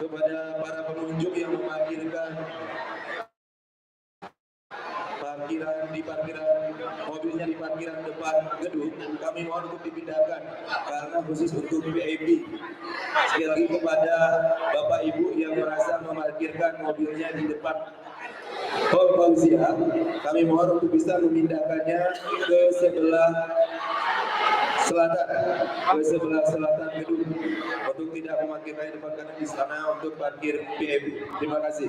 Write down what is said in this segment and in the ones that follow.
kepada para pengunjung yang memarkirkan parkiran mobilnya di parkiran depan gedung, kami mohon untuk dipindahkan karena khusus untuk VIP. Sekali lagi kepada Bapak Ibu yang merasa memarkirkan mobilnya di depan Hall Fauzia, kami mohon untuk bisa memindahkannya ke sebelah selatan gedung untuk tidak memarkirkan di depan karena di sana untuk parkir VIP. Terima kasih.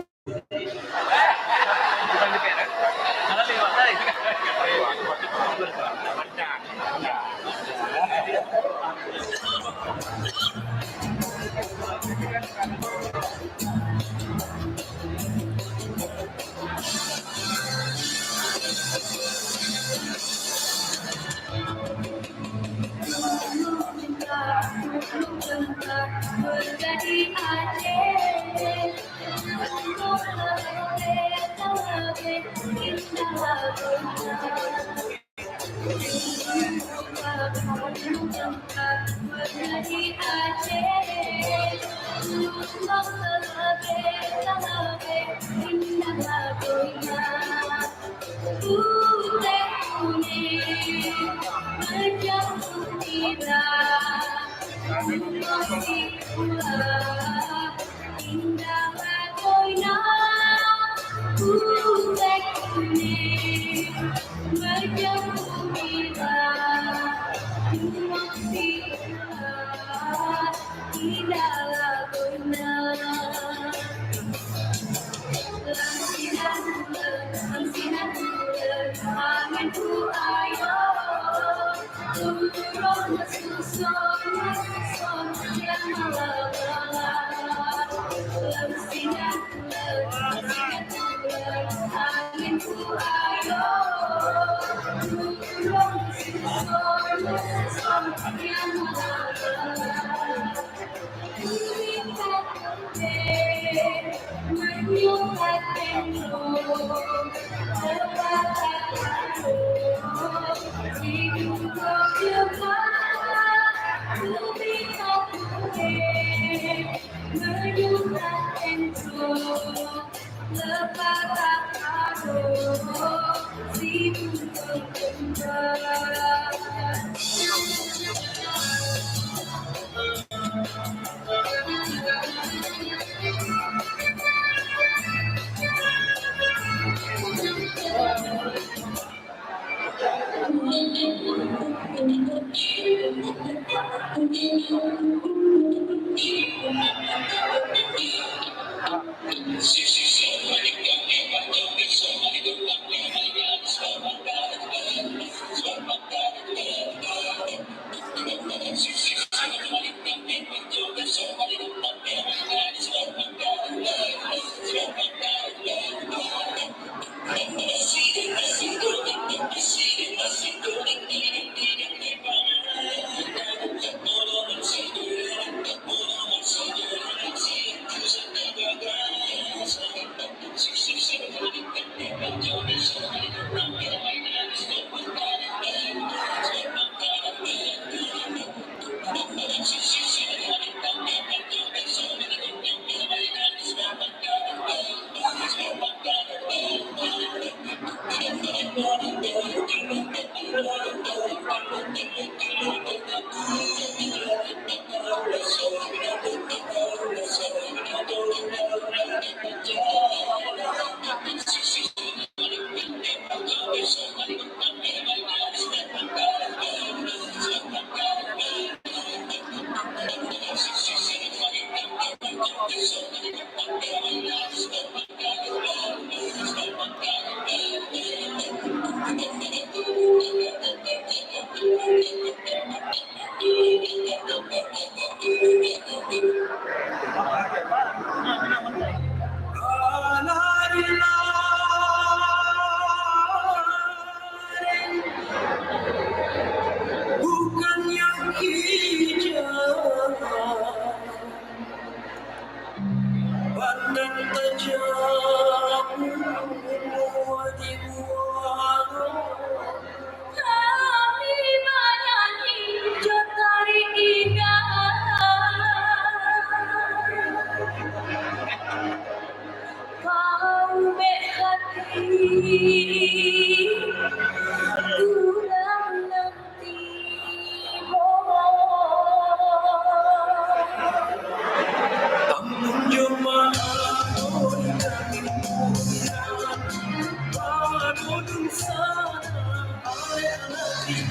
Tepuk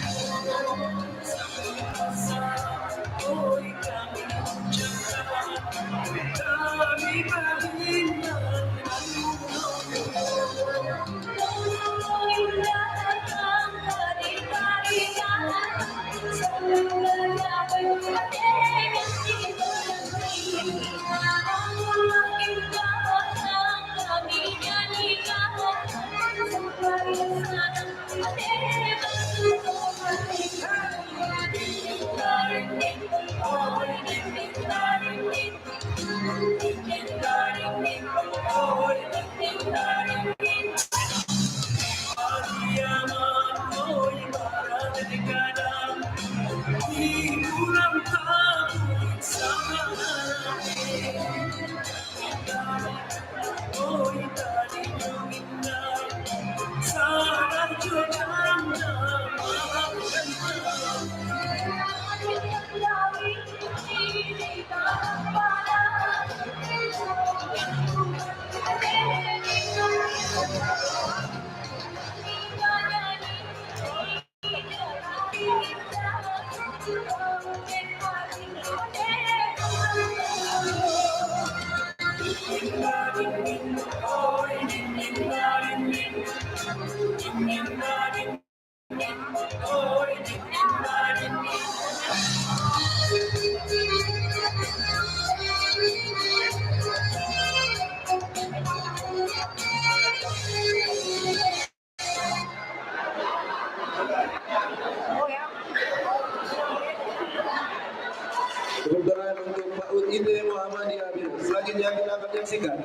tangan untuk Pak Udin Muhammadiyah. Selanjutnya kita akan menyaksikan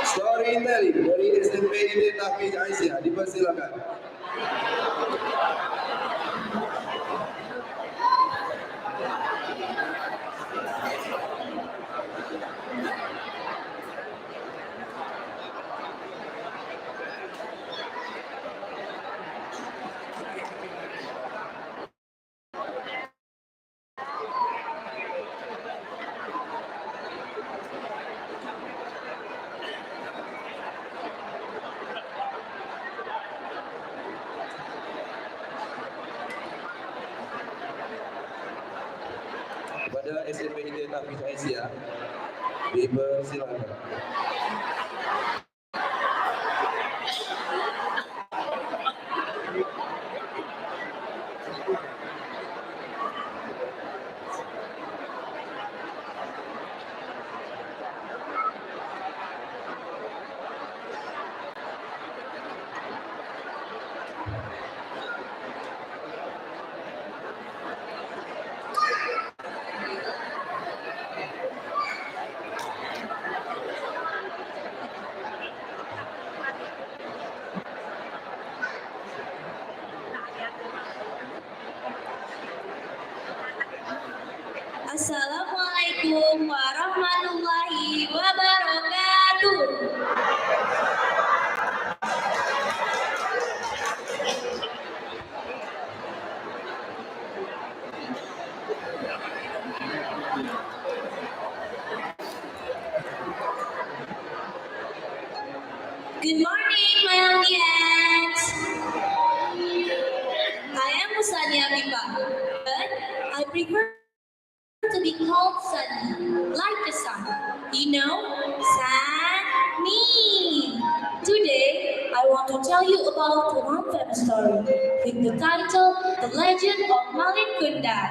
storytelling dari SMP ITB Tahfiz Aisyah. Dipersilakan. Pada SMP ITB Tahfiz Aisyah, dipersilakan. Assalamualaikum warahmatullahi wabarakatuh. Good morning, my audience. I am Musania Bipa, but I prefer to be called Sunny, like the sun. You know, Sunny. Today, I want to tell you about one famous story with the title The Legend of Malin Kundan.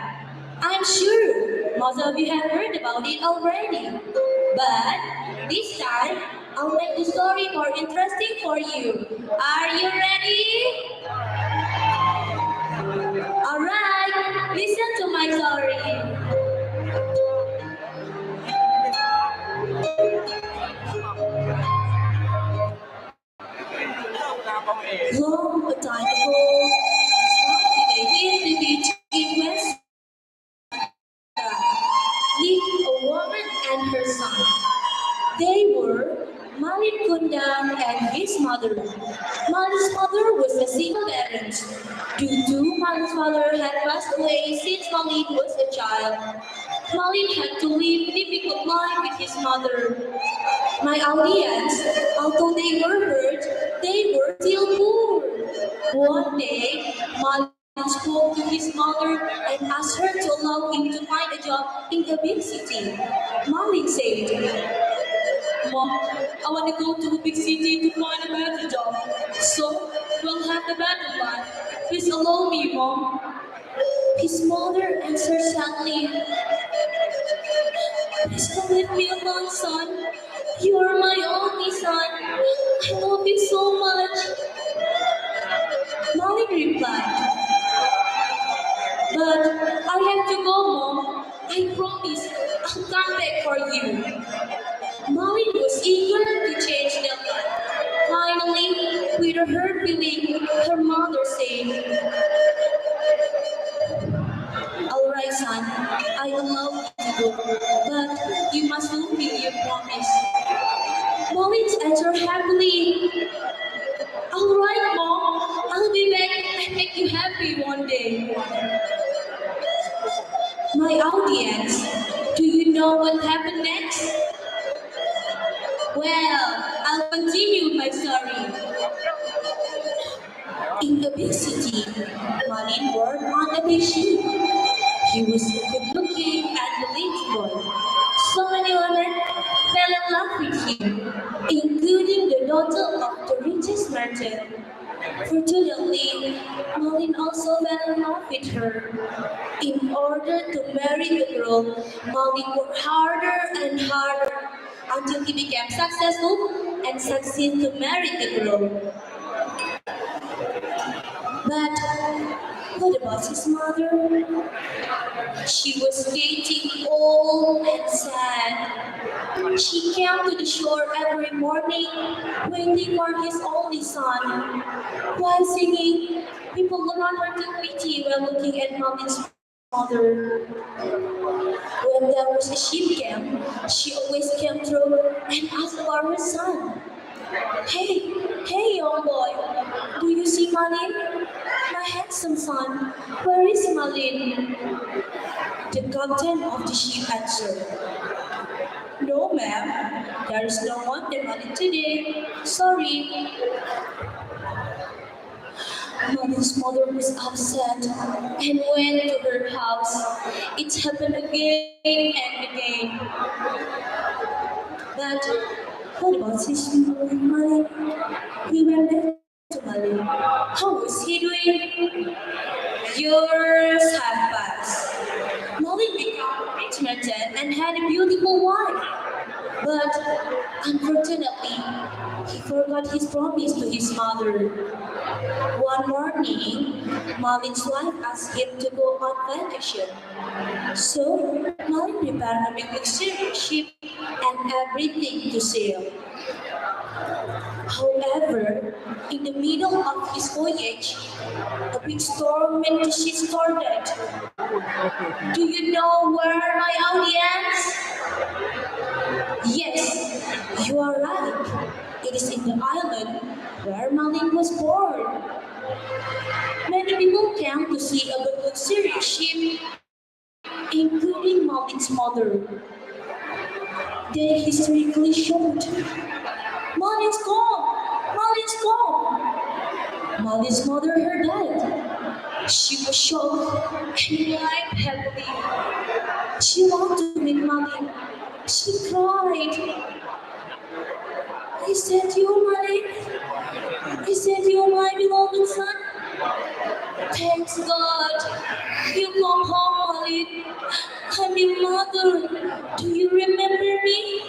I'm sure most of you have heard about it already, but this time, I'll make the story more interesting for you. Are you ready? Alright, listen to my story. Long a time ago, in a hilly village in West lived a woman and her son. They were Malin Kundan and his mother. Malin's mother was a single parent. Due to Malin's father had passed away since Malin was a child, Malin had to live a difficult life with his mother. My audience, although they were hurt, they were still poor. One day, Malin's spoke to his mother and asked her to allow him to find a job in a big city. Malin said, Mom, I want to go to a big city to find a better job. So we'll have a better life. Please allow me, Mom. His mother answered sadly, Please don't leave me alone, son. You are my only son. I love you so much. Malin replied, But I have to go, Mom. I promise I'll come back for you. Malin was eager to change their life. Finally, with her feeling, her mother said, All right, son, I allow you to go, but you must fulfill your promise. Malin answered happily, All right, Mom, I'll be back and make you happy one day. My audience, do you know what happened next? Well, I'll continue my story. In the big city, Malin worked on a big ship. He was good looking and relatable. So many women fell in love with him, including the daughter of the richest merchant. Fortunately, Malin also fell in love with her. In order to marry the girl, Malin worked harder and harder until he became successful and succeeded to marry the girl. But what about his mother? She was getting old and sad. She came to the shore every morning, waiting for his only son. While singing, people around her took pity while looking at Malin's mother. When there was a sheep camp, she always came through and asked about her son. Hey, hey, young boy, do you see Malin? My handsome son, where is Malin? The captain of the ship answered, No, ma'am, there is no one named Malin today. Sorry. Malin's mother was upset and went to her house. It happened again and again. But what about his Malin? We went back to Malin. How was he doing? Years have passed. Malin became a rich merchant and had a beautiful wife. But unfortunately, he forgot his promise to his mother. One morning, Malin's wife asked him to go on vacation. So, Malin prepared a big luxurious ship and everything to sail. However, in the middle of his voyage, a big storm made the ship started. Do you know where, my audience? Yes, you are right. It is in the island where Malin was born. Many people came to see a luxurious ship, including Malin's mother. They hysterically shouted, Malin's gone! Malin's gone! Malin's mother heard that. She was shocked and cried heavily. She longed to meet Malin. She cried. Is that you, Malin? Is that you, my beloved son? Thanks God. You come home, Malin. I'm your mother. Do you remember me?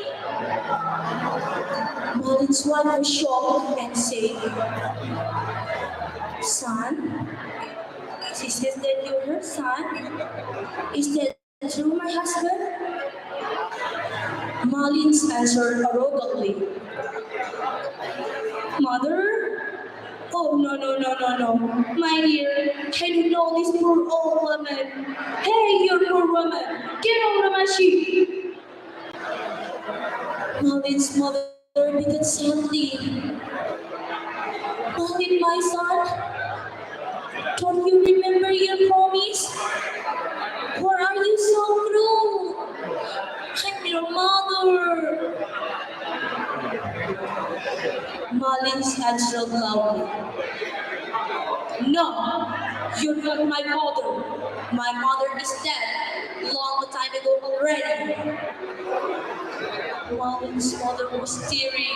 Malin's wife was shocked and said, Son? She says that you're her son? Is that true, my husband? Malin's answered arrogantly, Mother? Oh, no. My dear, I don't know this poor old woman. Hey, you poor woman, get over my sheep. Malin's mother began sadly. Malin, my son, don't you remember your promise? Why are you so cruel? I'm your mother. Malin's answered loudly. No, You're not my mother. My mother is dead long time ago already. Marlin's mother was teary.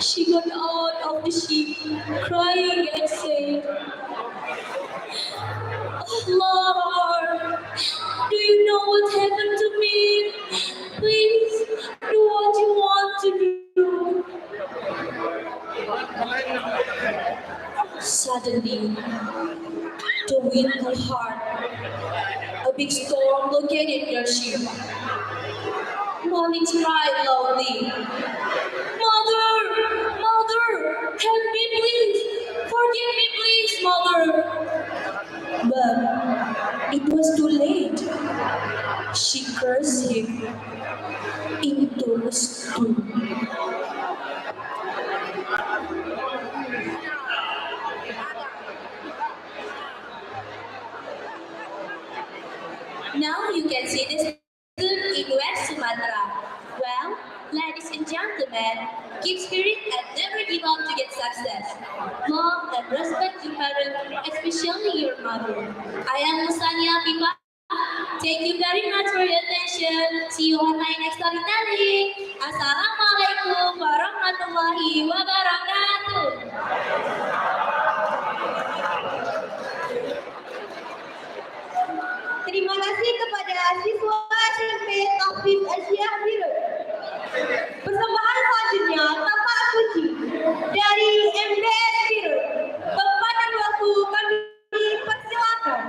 She got out of the ship, crying and said, "Oh Lord, do you know what happened to me? Please do what you want to do." Suddenly, the wind blew hard. A big storm located their ship. Molly cried loudly, "Mother! Mother! Help me please! Forgive me please, Mother!" But it was too late. She cursed him into a stew. Now you can see the student in West Sumatra. Well, ladies and gentlemen, keep spirit and never give up to get success. Love and respect your parents, especially your mother. I am Musania Pipa. Thank you very much for your attention. See you on my next storytelling. Assalamualaikum warahmatullahi wabarakatuh. Terima kasih kepada siswa SMP Taufik Asia Biru. Persembahan selanjutnya Tapak Suci dari MDS Biru. Tempat dan waktu kami persilakan.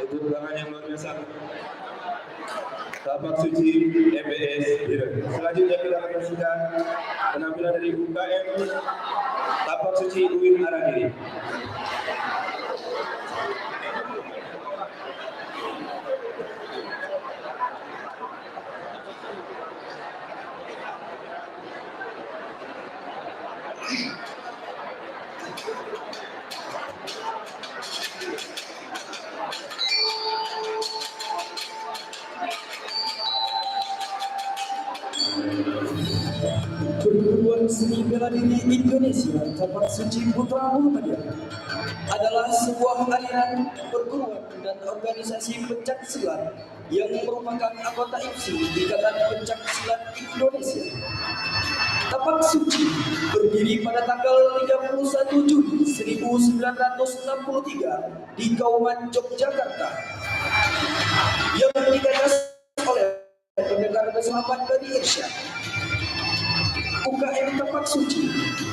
Tepuk tangan yang luar biasa. Tapak suci MBS Biren. Selanjutnya kita akan menyaksikan penampilan dari UKM Tapak Suci UIN Aragiri. Perguruan Seni Bela Diri Indonesia Tapak Suci Putra Muhammadiyah adalah sebuah aliran perguruan dan organisasi pencak silat yang merupakan anggota IPSI Ikatan Pencak Silat Indonesia. Tapak Suci berdiri pada tanggal 31 Juli 1963 di Kauman, Yogyakarta, yang digagas oleh Pendekar Sahabat Bani Irsyad. UKM Tapak Suci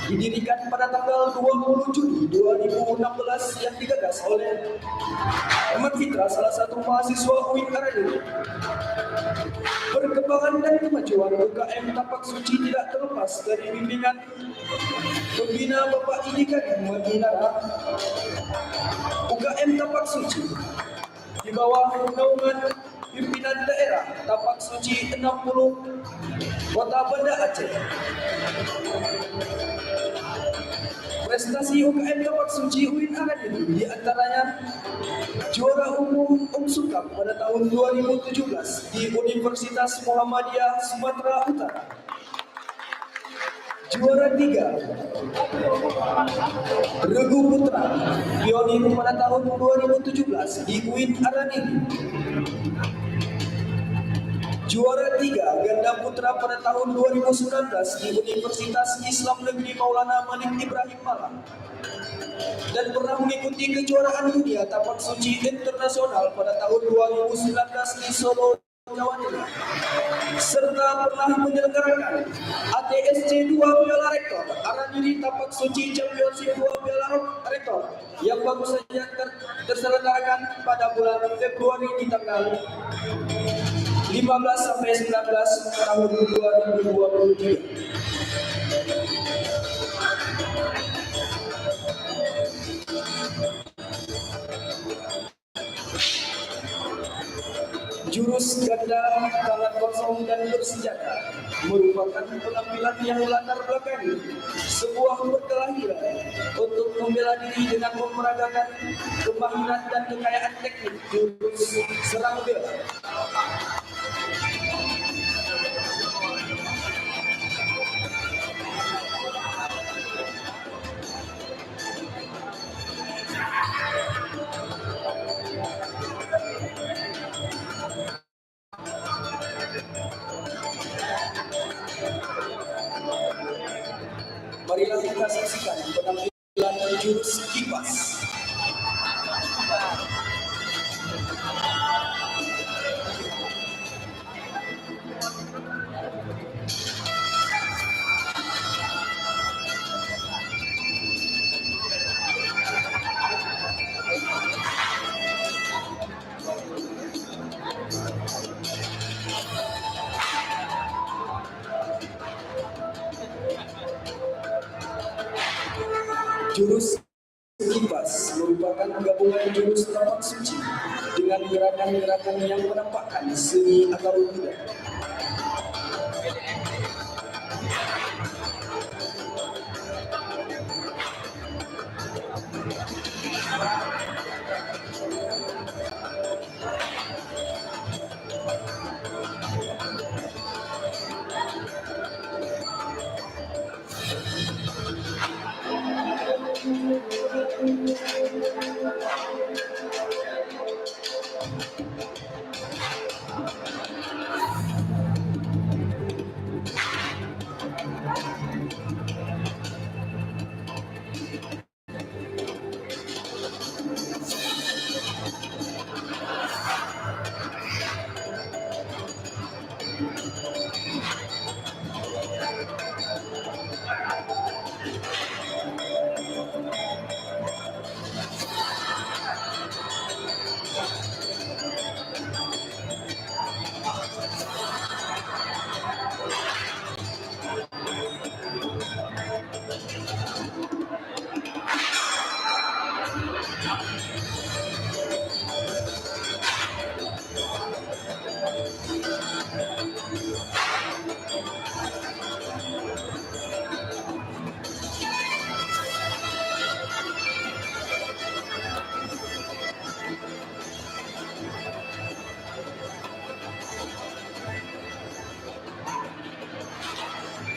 didirikan pada tanggal 20 Juli 2016 yang digagas oleh Ahmad Fitra, salah satu mahasiswa UIN Aragiri. Perkembangan dan kemajuan UKM Tapak Suci tidak terlepas dari bimbingan pembina Bapak Idi Kadin Madinara. UKM Tapak Suci di bawah naungan pimpinan daerah Tapak Suci 60 Kota Banda Aceh. Prestasi UKM Tapak Suci UIN Araniri di antaranya juara umum Sukap pada tahun 2017 di Universitas Muhammadiyah Sumatera Utara. Juara 3 Regu Putra pionir pada tahun 2017 di UIN Araniri. Juara 3 ganda putra pada tahun 2019 di Universitas Islam Negeri Maulana Malik Ibrahim Malang. Dan pernah mengikuti kejuaraan dunia Tapak Suci Internasional pada tahun 2019 di Solo, Jawa Tengah. Serta pernah menyelenggarakan ATSC 2 Piala Rektor Araniri Tapak Suci Championship 2 Piala Rektor yang baru saja terselenggarakan pada bulan Februari di tanggal 15 sampai 19 tahun 2023. Jurus ganda tangan kosong dan bersenjata merupakan penampilan yang latar belakangi sebuah perkelahian untuk membela diri dengan memeragakan kemahiran dan kekayaan teknik jurus serang bela. Marilah kita saksikan penampilan jurus kipas. Jurus kipas merupakan gabungan jurus Tapak Suci dengan gerakan-gerakan yang menampakkan seni atau tidak.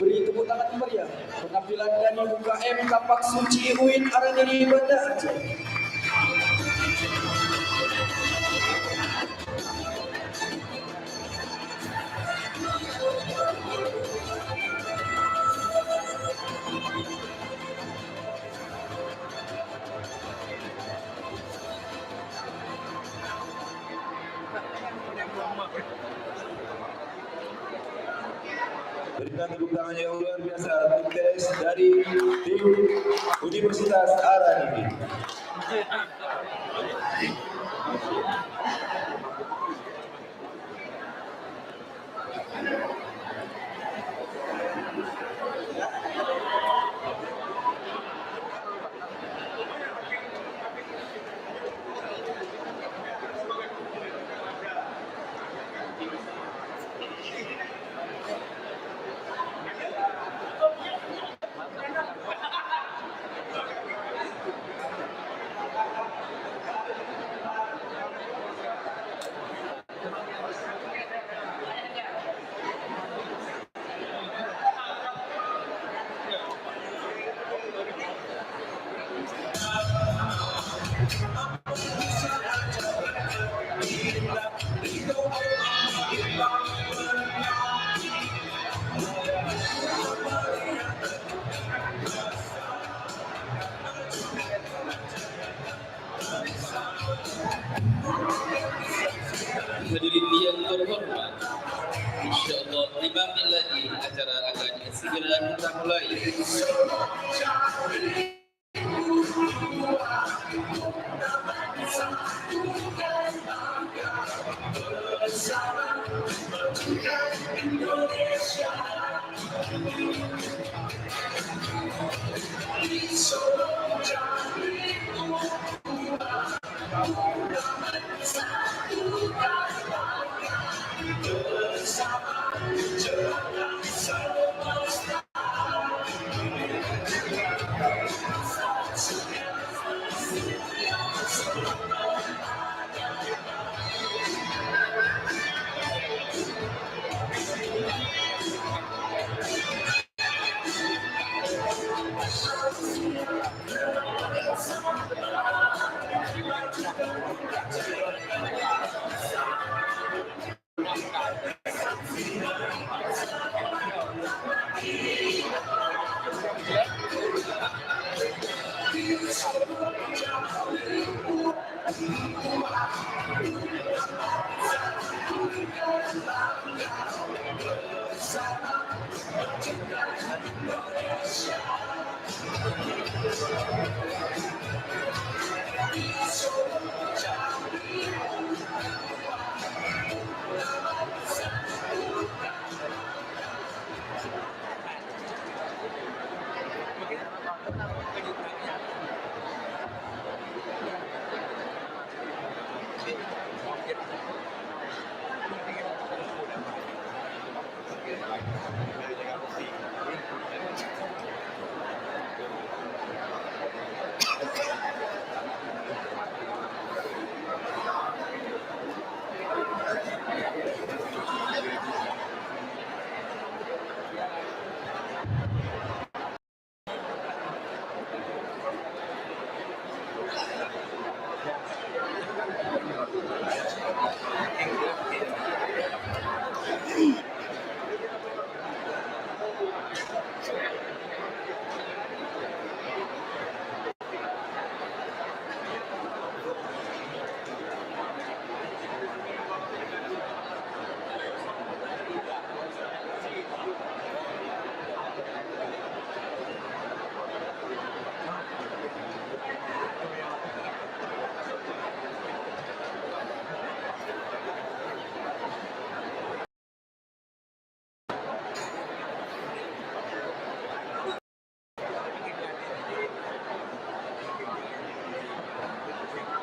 Beri tepuk tangan meriah penampilan dari UKM Tapak Suci UIN Araniri Banda Aceh. Berikan tepuk tangan yang luar biasa untuk tes dari tim Universitas Araniri. Hadirin yang terhormat, insyaAllah 5 menit lagi acara akan segera kita mulai.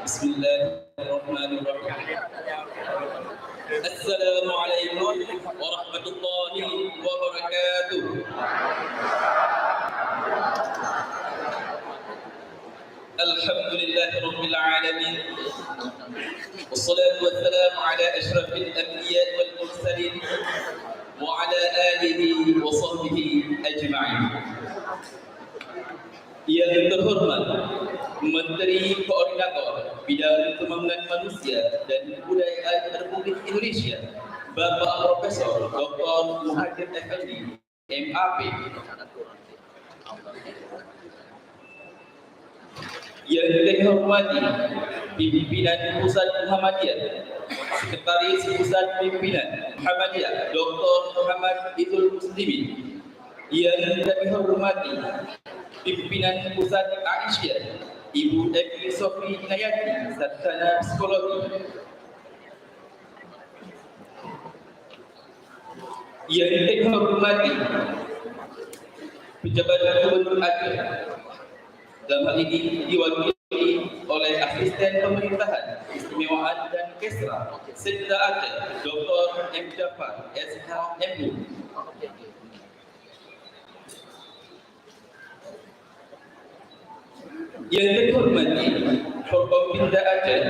Bismillahirrahmanirrahim. Assalamualaikum warahmatullahi wabarakatuh. Alhamdulillahirabbil alamin. Wassalatu wassalamu ala asyrafil anbiya wal mursalin wa ala alihi wa sahbihi ajma'in. Yang terhormat Menteri Koordinator Bidang Pembangunan Manusia dan Kebudayaan Republik Indonesia, Bapak Profesor Dr. Muhajir Effendi, MAP. Yang dihormati Pimpinan Pusat Muhammadiyah, Sekretaris Pusat Pimpinan Muhammadiyah Dr. Muhammad Idul Muslimin. Yang dihormati Pimpinan Pusat Aisyah Ibu Evi Sofi Inayati, Sarjana Psikologi. Yang dihormati Pejabat Gubernur Aceh, dalam hal ini diwakili oleh Asisten Pemerintahan Istimewaan dan Kesra Sekda Aceh Dr. M. Jafar SHMU. Yang dihormati Forkompinda Aceh,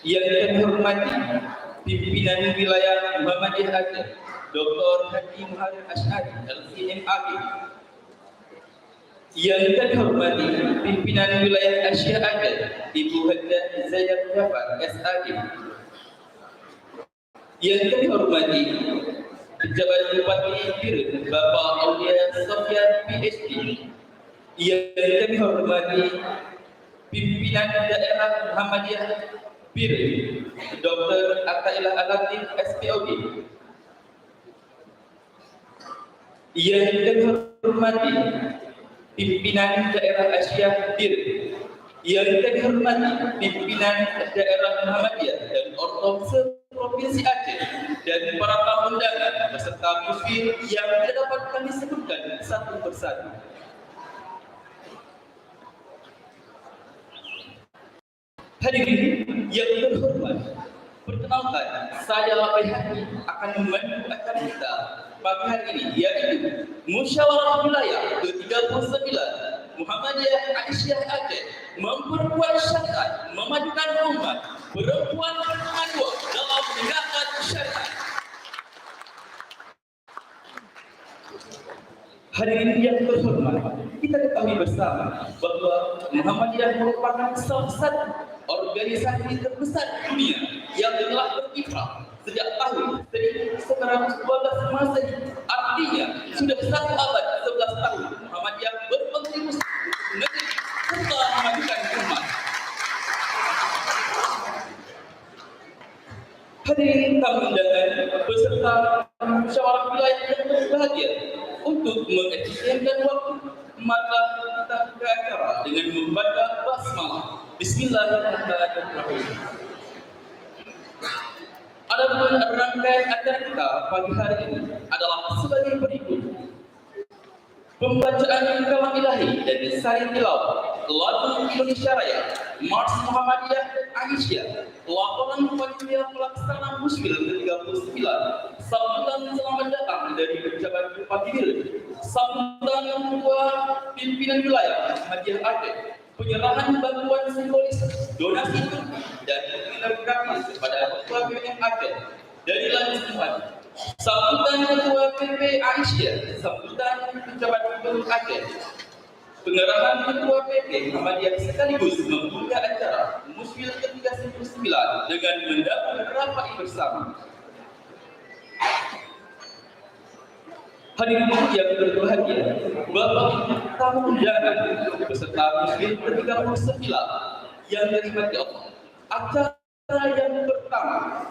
yang dihormati Pimpinan Wilayah Muhammadiyah Aceh Dr. Haji Muhammad Asy'ari LCMAG, yang dihormati Pimpinan Wilayah Asia Aceh Ibu Haja Zainab Jafar SAG, yang dihormati Pejabat Bupati Biren Bapak Aulia Sofyan PhD, yang kami hormati Pimpinan Daerah Muhammadiyah Bir, Dr. Attailah Aladdin SPOD. Yang terhormati Pimpinan Daerah Asia Bir, yang terhormati Pimpinan Daerah Muhammadiyah dan Ortom Provinsi Aceh dan para tamu undangan beserta musfir yang tidak dapat kami sebutkan satu persatu. Hadirin yang terhormat, perkenalkan saya Bayhaqi akan memandu acara kita pagi hari ini, yaitu Musyawarah Wilayah ke-39 Muhammadiyah Aisyah Aceh memperkuat syariat, memajukan umat, perempuan berpengaduan dalam menegakkan syariat. Hadirin yang terhormat, kita ketahui bersama bahwa Muhammadiyah merupakan salah satu organisasi terbesar dunia yang telah berkiprah sejak tahun 1912 Masehi. Artinya sudah 1 abad 11 tahun Muhammadiyah berkontribusi untuk negeri serta memajukan umat. Hadirin tamu undangan beserta musyawarah wilayah yang berbahagia, untuk mengefisienkan waktu, maka kita ke acara dengan membaca basmalah. Bismillahirrahmanirrahim. Adapun rangkaian acara kita pagi hari ini adalah sebagai berikut: pembacaan kalam ilahi dan sari tilawah, lagu Indonesia Raya, Mars Muhammadiyah Aisyah, laporan panitia pelaksana Musfil ke-39, sambutan selamat datang dari pejabat Bupati Bir, sambutan ketua pimpinan wilayah Muhammadiyah Aceh, penyerahan bantuan simbolis, donasi dan pengiriman gratis kepada ketua BPM Aceh dari Lanjut Tuhan, sambutan ketua PP Aisyah, sambutan pejabat gubernur Aceh, pengerahan ketua PP Muhammadiyah sekaligus membuka acara Musfil ke-39 dengan mendapat rapat bersama. Hadirin yang berbahagia, Bapak tamu undangan beserta Musfil ke-39 yang dirahmati Allah. Acara yang pertama,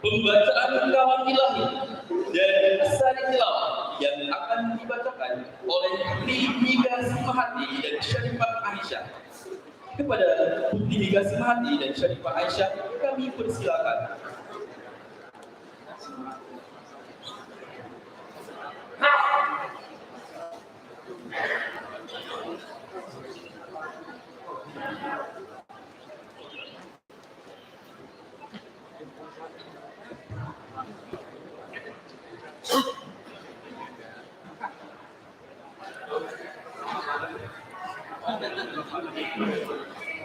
pembacaan kalam ilahi dan sari tilawah yang akan dibacakan oleh Putri Gasimahati dan Syarifah Aisyah. Kepada Putri Gasimahati dan Syarifah Aisyah kami persilakan.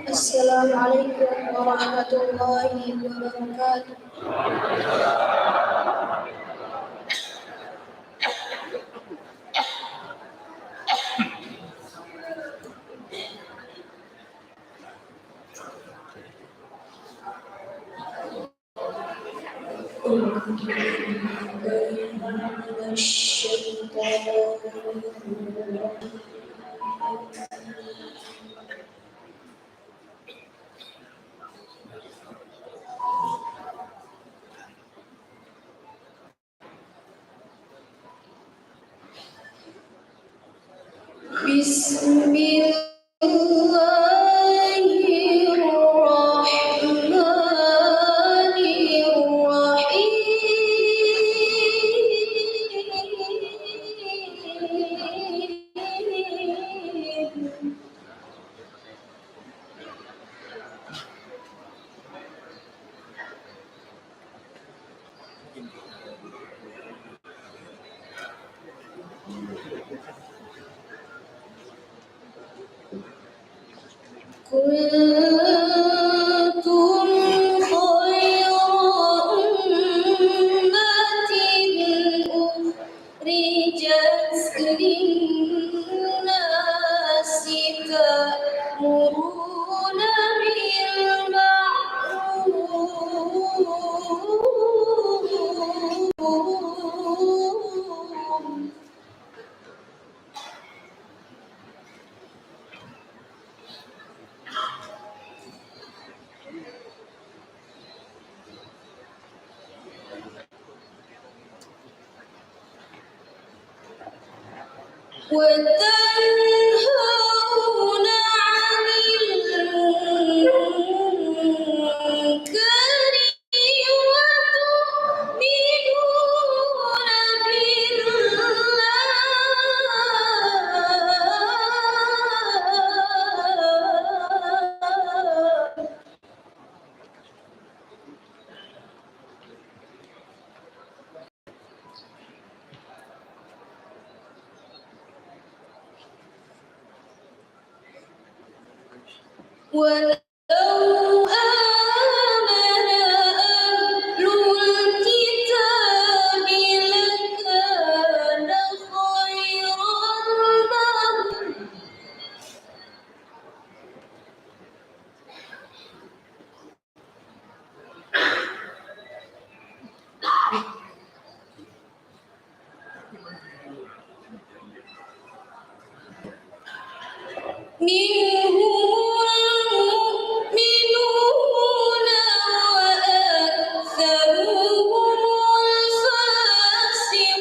Assalamualaikum warahmatullahi wabarakatuh. Kuntum khayra ummatin ukhrijat lin-nasi ta'muruna bil ma'ruf وتنهون عن المنكر وتؤمنون بالله. ولو آمن أهل الكتاب لكان خيرا لهم. منهم المؤمنون وأكثرهم الفاسقون.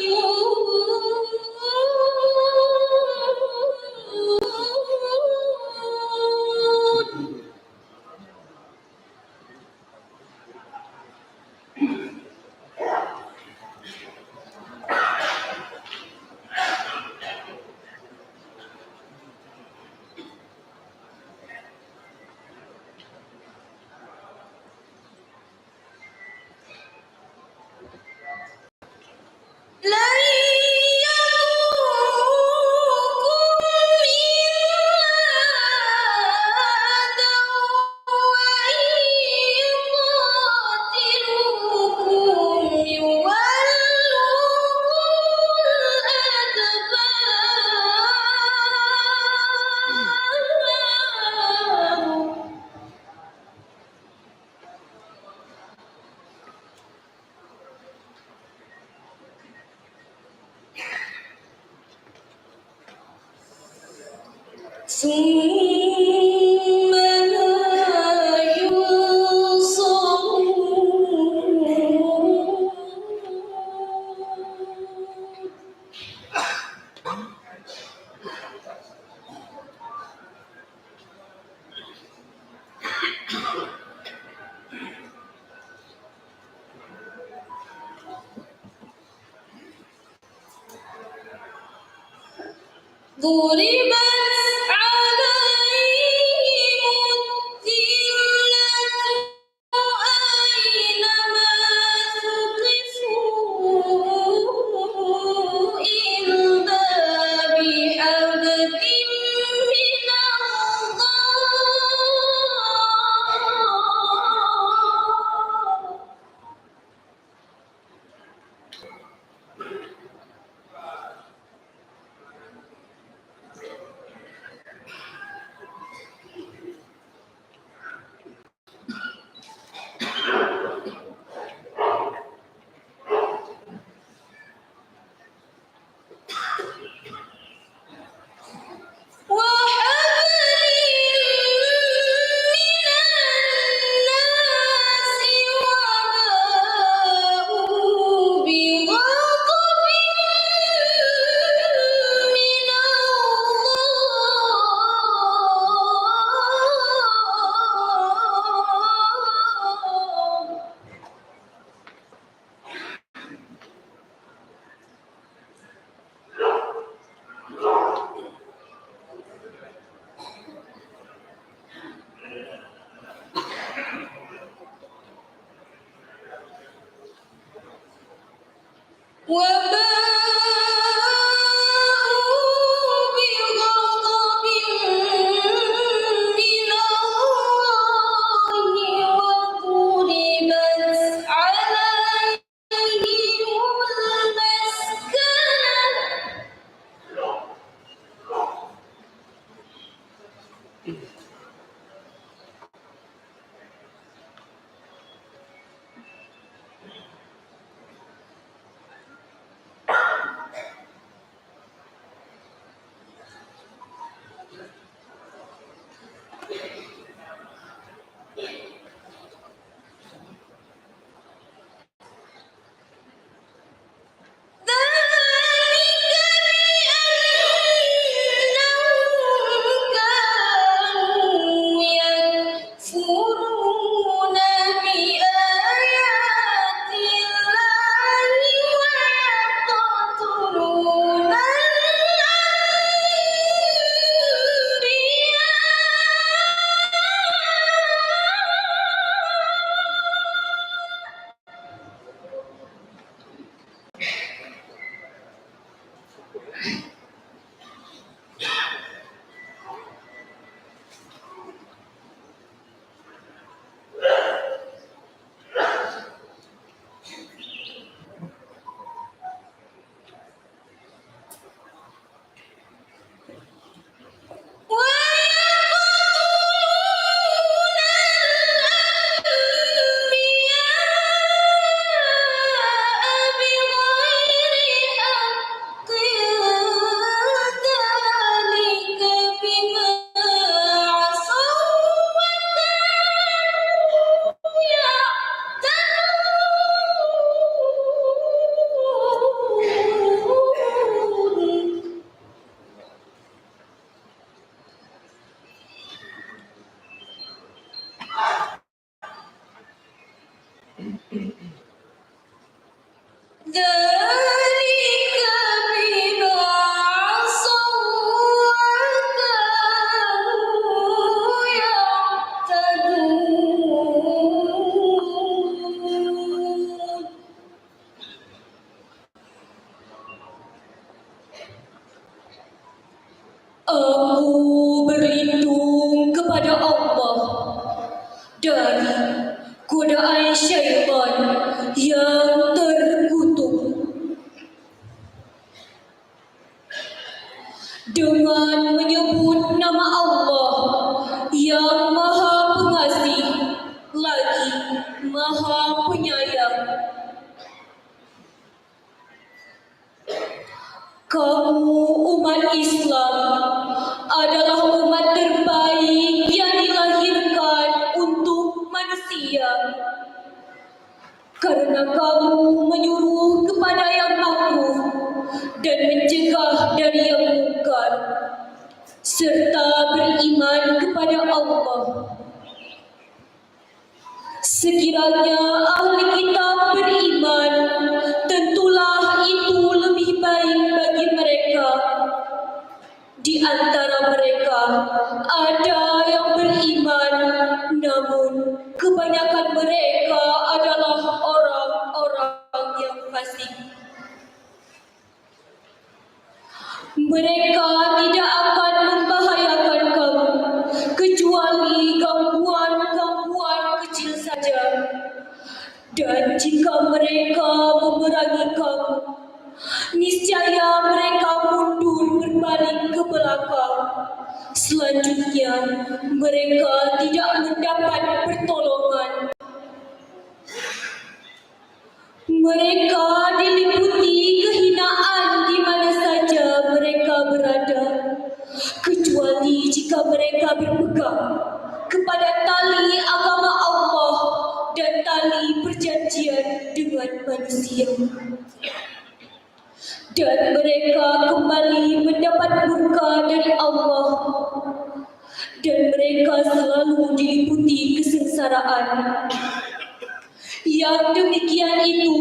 لن يضروكم إلا أذى وإن يقاتلوكم يولوكم الأدبار. ثم لا ينصرون. ضربت عليهم الذلة أينما ثقفوا إلا بحبل من الله. وباءوا بغضب من الله وضربت عليهم المسكنة. ذلك بما عصوا وكانوا يعتدون. Aku berlindung kepada Allah dari godaan syaitan yang terkutuk. Dengan menyebut nama Allah yang Maha Pengasih lagi Maha Penyayang. Kamu umat Islam adalah umat terbaik yang dilahirkan untuk manusia. Karena kamu menyuruh kepada yang makruh dan mencegah dari yang mungkar, serta beriman kepada Allah. Sekiranya ahli kitab beriman, tentulah itu lebih baik bagi mereka. Di antara mereka ada yang beriman, namun kebanyakan mereka adalah orang-orang yang fasik. Mereka tidak akan membahayakan kamu kecuali gangguan-gangguan kecil saja. Dan jika mereka memerangi kamu, niscaya mereka mundur berbalik ke belakang. Selanjutnya, mereka tidak mendapat pertolongan. Mereka diliputi kehinaan di mana saja mereka berada, kecuali jika mereka berpegang kepada tali agama Allah dan tali perjanjian dengan manusia. Dan mereka kembali mendapat murka dari Allah, dan mereka selalu diliputi kesengsaraan. Yang demikian itu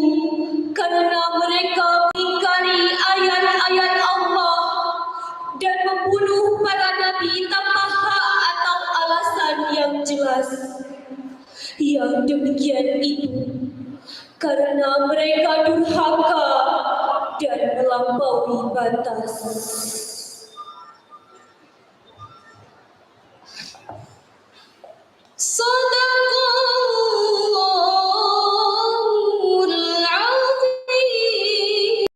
karena mereka mengingkari ayat-ayat Allah dan membunuh para nabi tanpa hak atau alasan yang jelas. Yang demikian itu karena mereka durhaka dan melampaui batas. Sadaqallahul azim.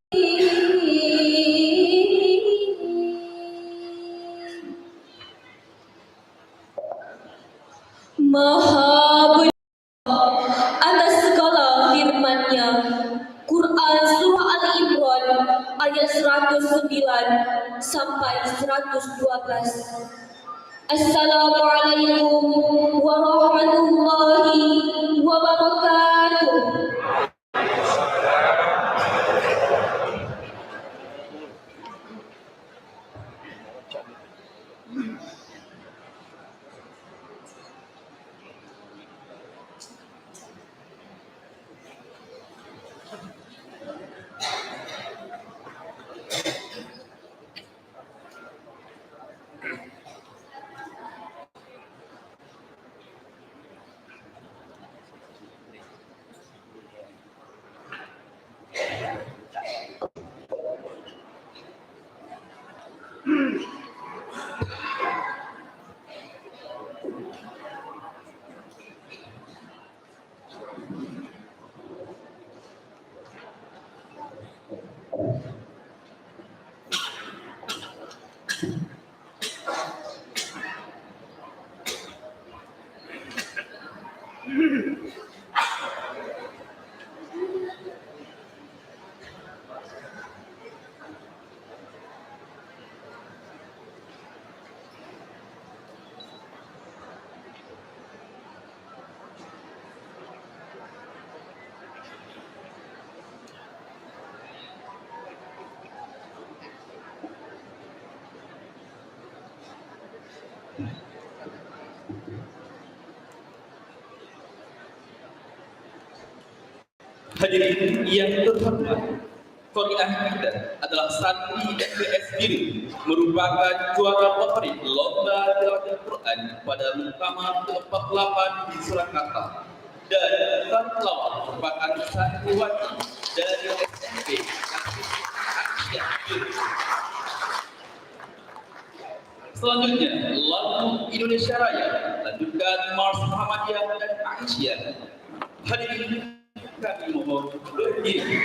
Maha benar atas segala firman-Nya. Quran Surah Al-Imran ayat 109 sampai 112. Assalamualaikum warahmatullahi wabarakatuh. Hadirin yang terhormat, Qori'ah kita adalah santri MPS Biru, merupakan juara favorit lomba tilawatil Quran pada Muktamar ke-48 di Surakarta. Dan Tarlawat merupakan santriwati dari SMP Aisyah Biru. Selanjutnya, lagu Indonesia Raya, lanjutkan Mars Muhammadiyah dan Aisyah. Hadirin kami mohon berdiri.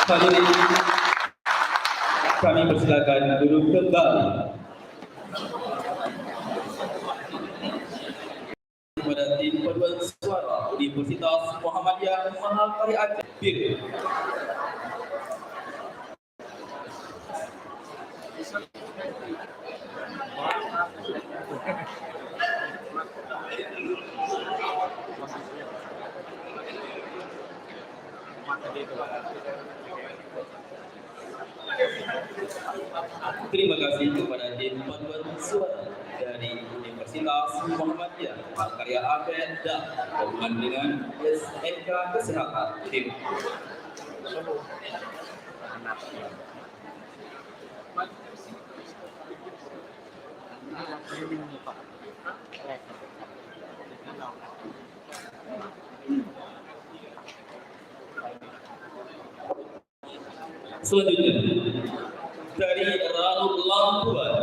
Hadirin, kami persilakan duduk kembali. Kepada tim paduan suara Universitas Muhammadiyah Mahakarya Aceh. Bir. Terima kasih kepada tim paduan suara dari Universitas Muhammadiyah Mahakarya Aceh dan gabungan dengan SMK Kesehatan tim. Selanjutnya dari Ranut Labuan.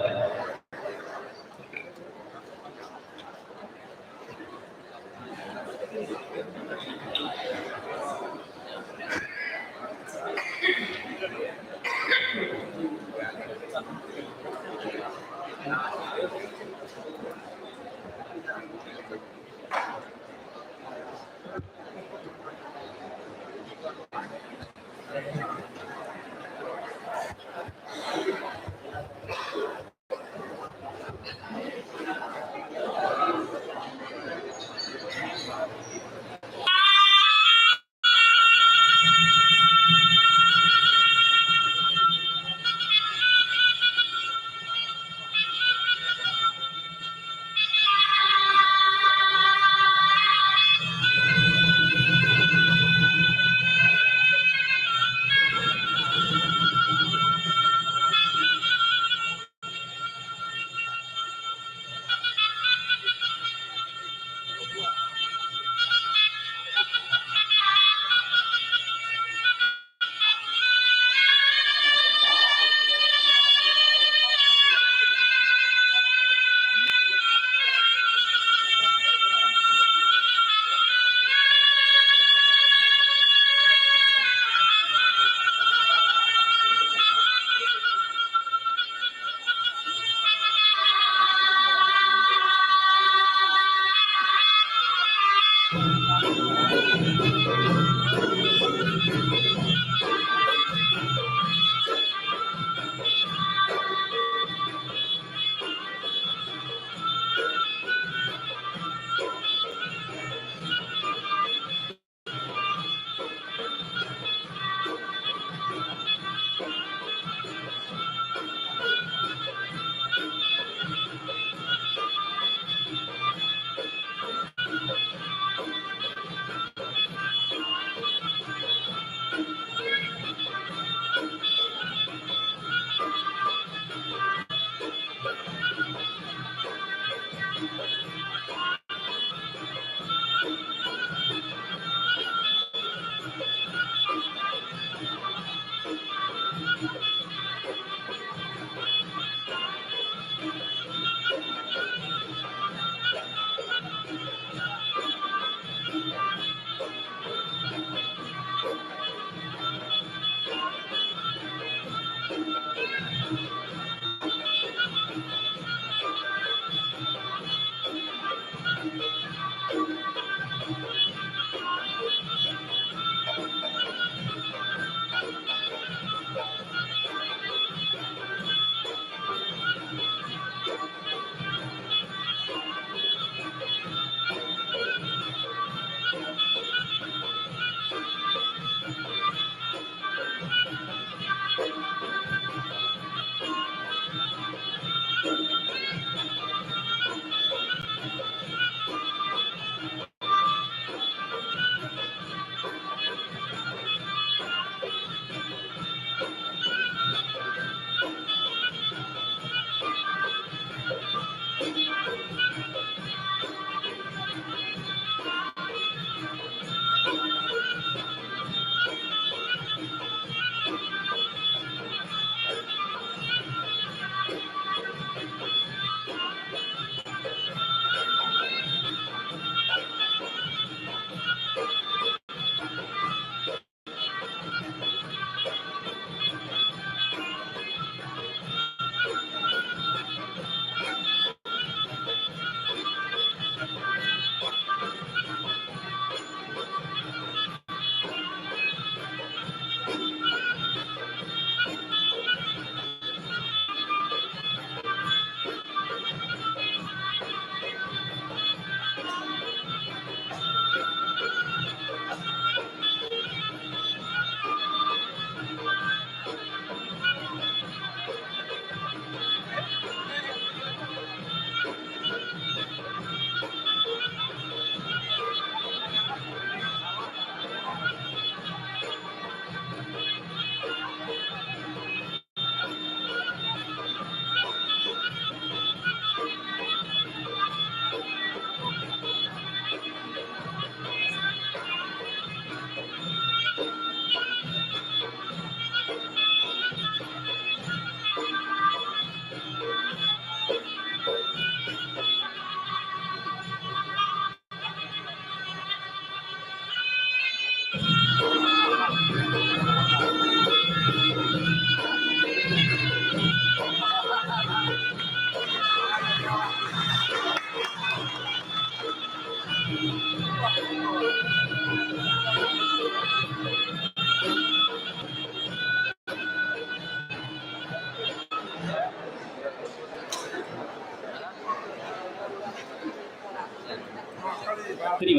Terima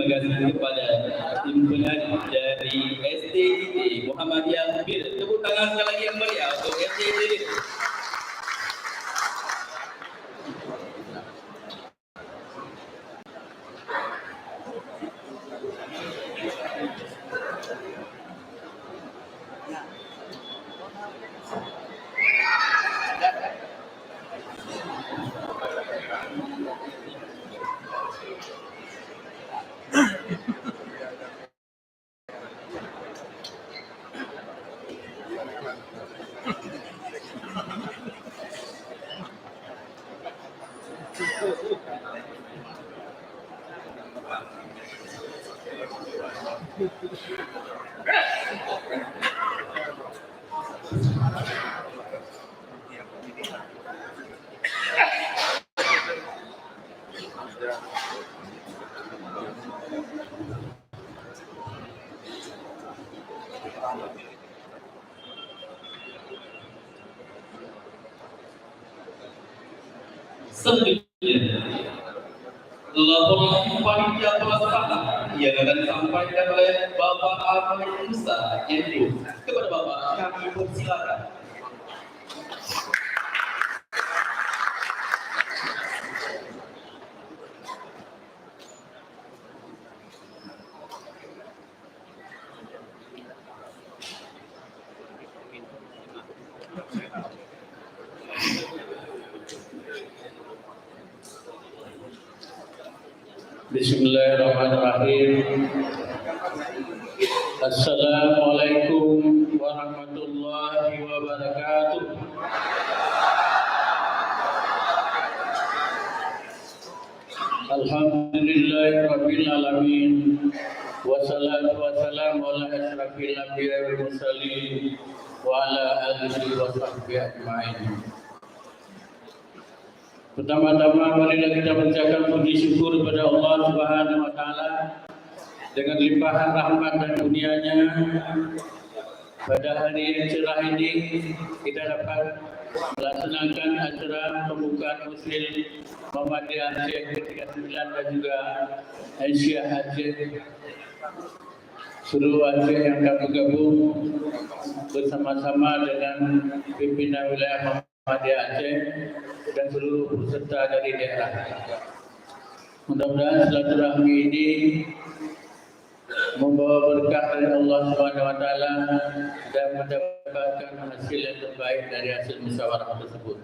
kasih kepada tim penari dari STIT Muhammadiyah Bir. Tepuk tangan sekali lagi yang meriah untuk STIT Bir. Selanjutnya, laporan panitia pelaksana yang akan disampaikan oleh Bapak Ahmad Musa NU. Kepada Bapak kami persilakan. Bismillahirrahmanirrahim. Assalamualaikum warahmatullahi wabarakatuh. Alhamdulillahirabbil alamin. Wassalatu wassalamu ala asyrafil anbiya'i wal mursalin wa ala alihi wa sahbihi ajmain. Pertama-tama marilah kita mengucapkan puji syukur kepada Allah Subhanahu wa taala dengan limpahan rahmat dan kurnia-Nya. Pada hari yang cerah ini kita dapat melaksanakan acara pembukaan Muslim Muhammadiyah Aceh ke-39 dan juga Aisyah Aceh seluruh Aceh yang akan bergabung bersama-sama dengan pimpinan wilayah Muhammadiyah Aceh dan seluruh peserta dari daerah. Mudah-mudahan silaturahmi ini membawa berkah dari Allah Subhanahu wa taala dan mendapatkan hasil yang terbaik dari hasil musyawarah tersebut.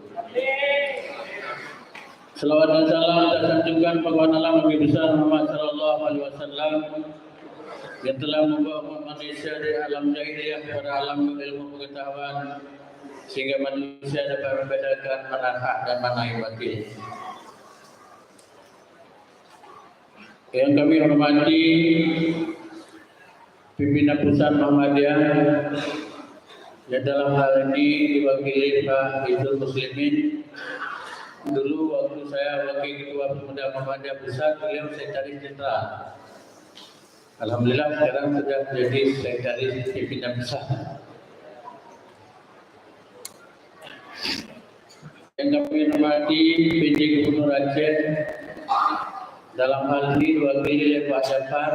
Selawat dan salam kita sanjungkan kepada Nabi besar Muhammad sallallahu alaihi wasallam yang telah membawa manusia dari alam jahiliyah kepada alam ilmu pengetahuan sehingga manusia dapat membedakan mana hak dan mana yang batil. Yang kami hormati pimpinan pusat Muhammadiyah yang dalam hal ini diwakili Pak Hizbul Muslimin. Dulu waktu saya wakil ketua pemuda Muhammadiyah pusat, beliau sekretaris jenderal. Alhamdulillah sekarang sudah jadi sekretaris pimpinan pusat. Yang kami hormati PJ Gubernur Aceh, dalam hal ini diwakili oleh Pak Jafar.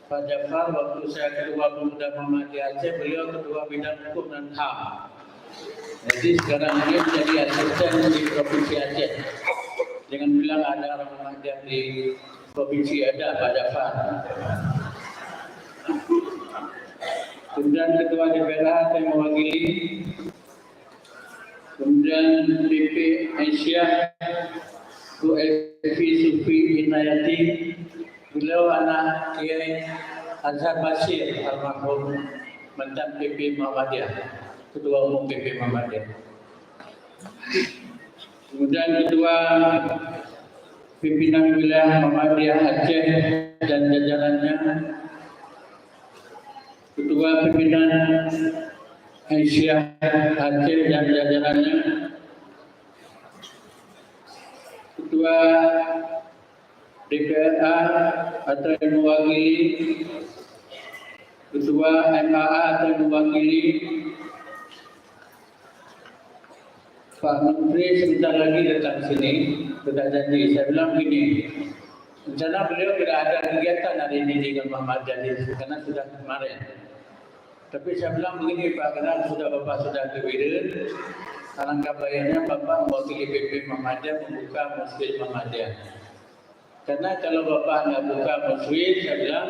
Pak Jafar waktu saya ketua pemuda Muhammadiyah Aceh, beliau ketua bidang hukum dan HAM. Jadi sekarang ini menjadi asisten di Provinsi Aceh. Jangan bilang ada orang Muhammadiyah di Provinsi, ada Pak Jafar. Kemudian ketua DPR yang mewakili, kemudian PP Aisyah, Bu Evi Sufi Inayati, beliau anak Kiai Azhar Basir almarhum mantan PP Muhammadiyah, ketua umum PP Muhammadiyah. Kemudian ketua pimpinan wilayah Muhammadiyah Aceh dan jajarannya, ketua pimpinan Aisyah Aceh dan jajarannya, ketua DPRA atau yang mewakili, Ketua MAA atau yang mewakili, Pak Menteri sebentar lagi datang sini, sudah janji. Saya bilang begini, rencana beliau tidak ada kegiatan hari ini di Muhammadiyah karena sudah kemarin. Tapi saya bilang begini Pak, karena Bapak sudah kewirausahaan, alangkah baiknya Bapak mewakili PP Muhammadiyah membuka masjid Muhammadiyah. Karena kalau Bapak nggak buka masjid, saya bilang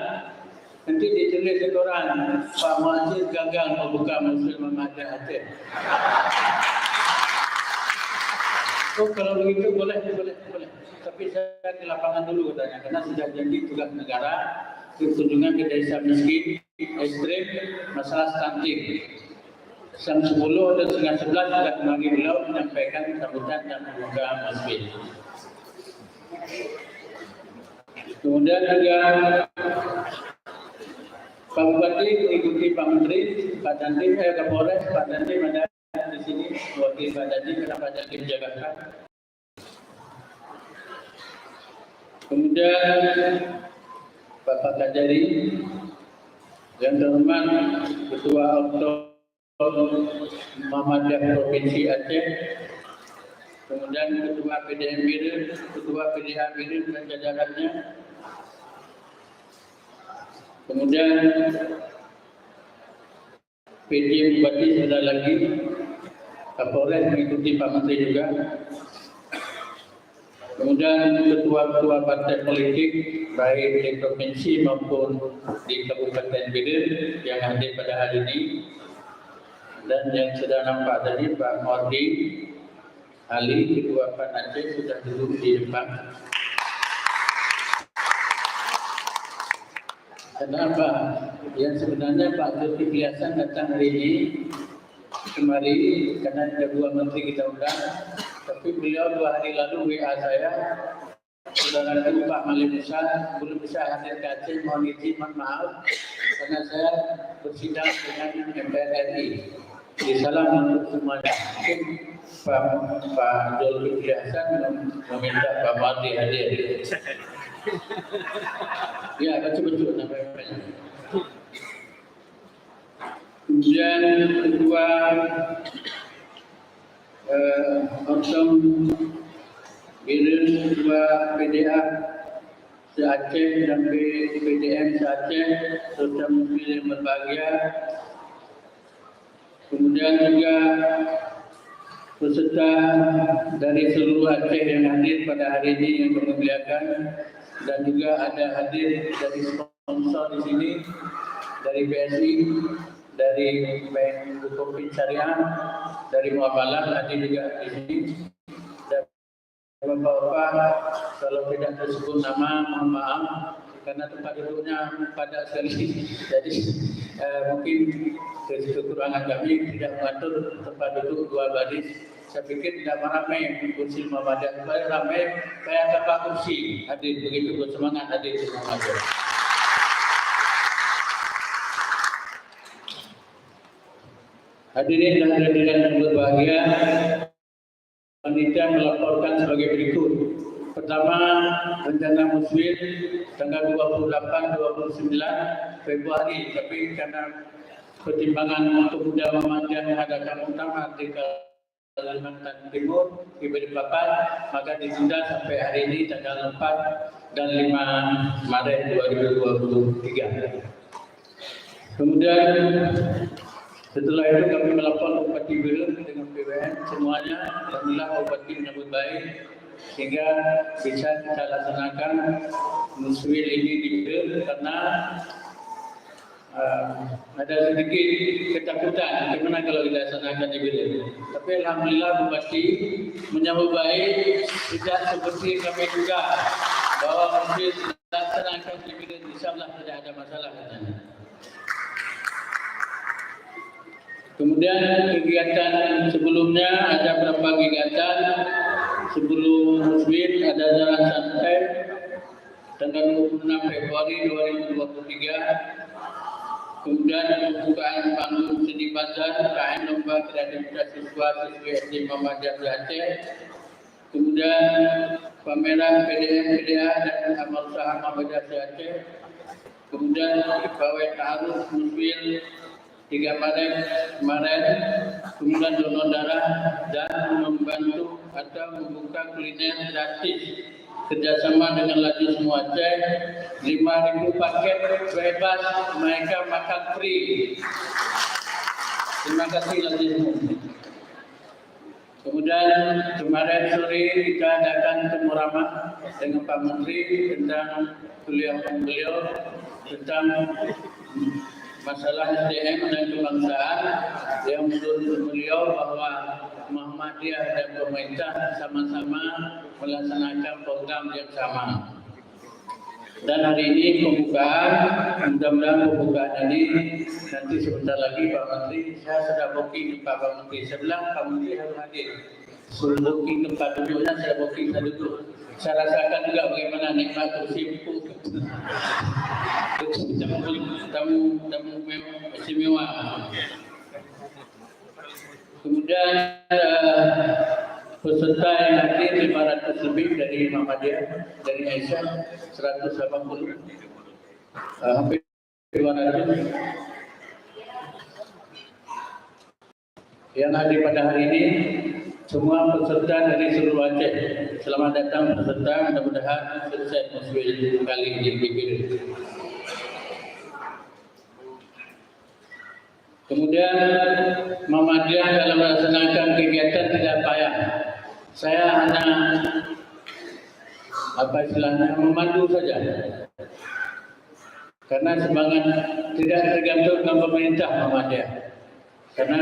nanti ditulis di koran Pak Muhammad gagal membuka masjid Muhammadiyah Aceh. Oh kalau begitu boleh. Tapi saya ke lapangan dulu katanya, karena sudah janji tugas negara kunjungan ke desa miskin, ekstrim, masalah stunting. Jam 10 dan setengah 11 sudah kembali beliau menyampaikan sambutan dan membuka masjid. Kemudian juga Pak Bupati mengikuti Pak Menteri, Pak Dandim, Kapolres, Pak Dandim ada di sini, wakil Pak Dandim, Pak Dandim Jakarta. Kemudian Bapak Kajari, yang terhormat Ketua Otonom Muhammadiyah Provinsi Aceh, kemudian Ketua PDM Biren, Ketua PDA Biren dan jajarannya, kemudian PJ Bupati sudah lagi, Kapolres mengikuti Pak Menteri juga, kemudian ketua-ketua partai politik baik di provinsi maupun di Kabupaten Biren yang hadir pada hari ini, dan yang sudah nampak tadi Pak Mordi Ali, Ketua PAN Aceh sudah duduk di depan. Kenapa? Yang sebenarnya Pak Zulkifli Hasan datang hari ini kemari karena ada 2 menteri kita undang, tapi beliau 2 hari lalu WA saya, saudara Pak Malik Musa belum bisa hadir ke Aceh, mohon izin, mohon maaf karena saya bersidang dengan MPR RI. Jadi salam untuk semuanya. Mungkin Pak Zulkifli Hasan meminta Pak Mardi hadir. Ya, betul namanya. Kemudian Ketua Otom Biren, Ketua PDA se-Aceh dan PDM se-Aceh serta Muslim yang berbahagia. Kemudian juga peserta dari seluruh Aceh yang hadir pada hari ini yang memuliakan, dan juga ada hadir dari sponsor di sini, dari BSI, dari Bank Bukopin Syariah, dari Muamalah hadir juga di sini. Dan Bapak-bapak, kalau tidak tersebut nama, mohon maaf karena tempat duduknya padat sekali. Jadi mungkin kekurangan kami tidak mengatur tempat duduk 2 baris. Saya pikir tidak ramai kursi Muhammadiyah, supaya ramai kayak tanpa kursi hadir, begitu bersemangat hadir di Muhammadiyah. Hadirin dan hadirat yang berbahagia, panitia melaporkan sebagai berikut. Pertama, rencana muslim tanggal 28-29 Februari, tapi karena pertimbangan pemuda Muhammadiyah mengadakan muktamar di Kalimantan Timur di Balikpapan, maka ditunda sampai hari ini tanggal 4 dan 5 Maret 2023. Kemudian setelah itu kami melapor Bupati Biren dengan PWN semuanya, alhamdulillah Bupati menyambut baik sehingga bisa kita laksanakan muswil ini di Biren karena ada sedikit ketakutan bagaimana kalau dilaksanakan di Biren. Tapi alhamdulillah Bupati menyambut baik, tidak seperti kami juga bahwa muswil dilaksanakan di Biren, insyaallah tidak ada masalah katanya. Kemudian kegiatan sebelumnya ada beberapa kegiatan sebelum musbid, ada jalan santai tanggal 26 Februari 2023. Kemudian pembukaan panggung seni bazar KM lomba kreativitas siswa-siswi SD Muhammadiyah Aceh. kemudian pameran PDM-PDA dan amal usaha Muhammadiyah Aceh, kemudian pegawai ta'aruf musbil 3 Maret kemarin, kemudian donor darah dan membantu atau membuka kuliner gratis kerjasama dengan Laju Semua Aceh, 5.000 paket bebas mereka makan free. Terima kasih Laju Semua. Kemudian kemarin sore kita adakan temu ramah dengan Pak Menteri tentang kuliah beliau tentang masalah SDM dan kebangsaan yang menurut beliau bahwa Muhammadiyah dan pemerintah sama-sama melaksanakan program yang sama. Dan hari ini pembukaan, mudah-mudahan pembukaan ini nanti sebentar lagi Pak Menteri, saya sudah booking Pak Menteri. Saya bilang Pak Menteri harus hadir. Suruh booking tempat duduknya, saya booking, saya duduk. Saya rasakan juga bagaimana nikmat kursi empuk. Tamu istimewa. Kemudian peserta yang hadir 500 lebih dari Muhammadiyah, dari Aisyah 180, hampir 200. Yang hadir pada hari ini semua peserta dari seluruh Aceh. Selamat datang peserta, mudah-mudahan sukses musbil kali ini. Kemudian Muhammadiyah dalam melaksanakan kegiatan tidak payah. Saya hanya memandu saja. Karena semangat tidak tergantung dengan pemerintah Muhammadiyah. Karena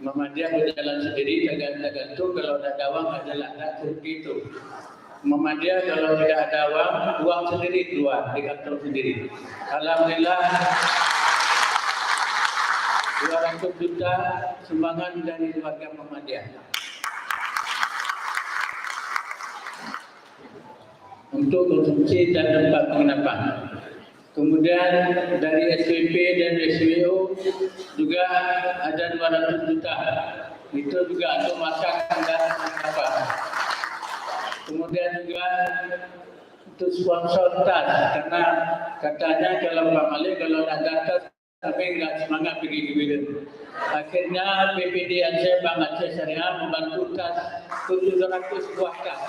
Muhammadiyah berjalan sendiri, tergantung kalau ada uang adalah seperti itu. Muhammadiyah kalau tidak ada uang sendiri keluar di kantor sendiri. Alhamdulillah 200 juta sumbangan dari warga Muhammadiyah untuk konsumsi dan tempat penginapan. Kemudian dari SPP dan SWO juga ada 200 juta. Itu juga untuk makan dan apa. Kemudian juga untuk sponsor tas, karena katanya kalau Pak Malik kalau ada tas tapi enggak semangat pergi dividen. Akhirnya PPD Aceh Bank Aceh Syariah membantu tas 700 buah tas.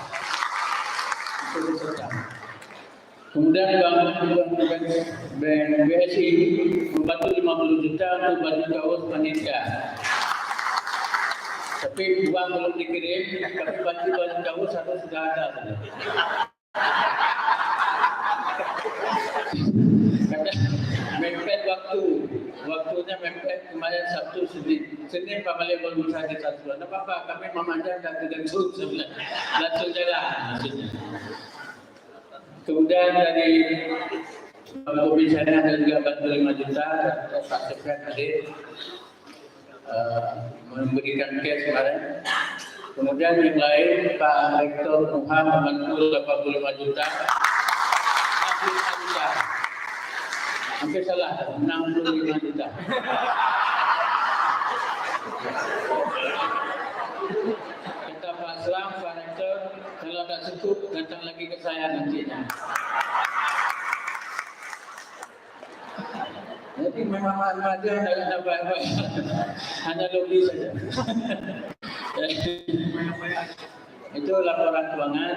Itu peserta. Kemudian Bank BSI membantu 50 juta untuk baju kaos wanita. Tapi uang belum dikirim, tapi baju kaos harus sudah ada. Mepet waktunya mepet kemarin Sabtu Senin Pak Malik belum bisa di satu bulan. Apa kami Muhammadiyah dan tergantung sebelah langsung jalan maksudnya. Kemudian dari Kopi Syariah dan juga bantu 5 juta Pak Sekret tadi memberikan cash kemarin. Kemudian yang lain Pak Rektor Nuhan membantu 85 juta. Hampir salah, 65 juta. Kata Pak Aslam, Pak Rektor, kalau tak cukup, datang lagi ke saya nantinya. Jadi memang Muhammadiyah tidak ada baik-baik, hanya lobby saja. Itu laporan keuangan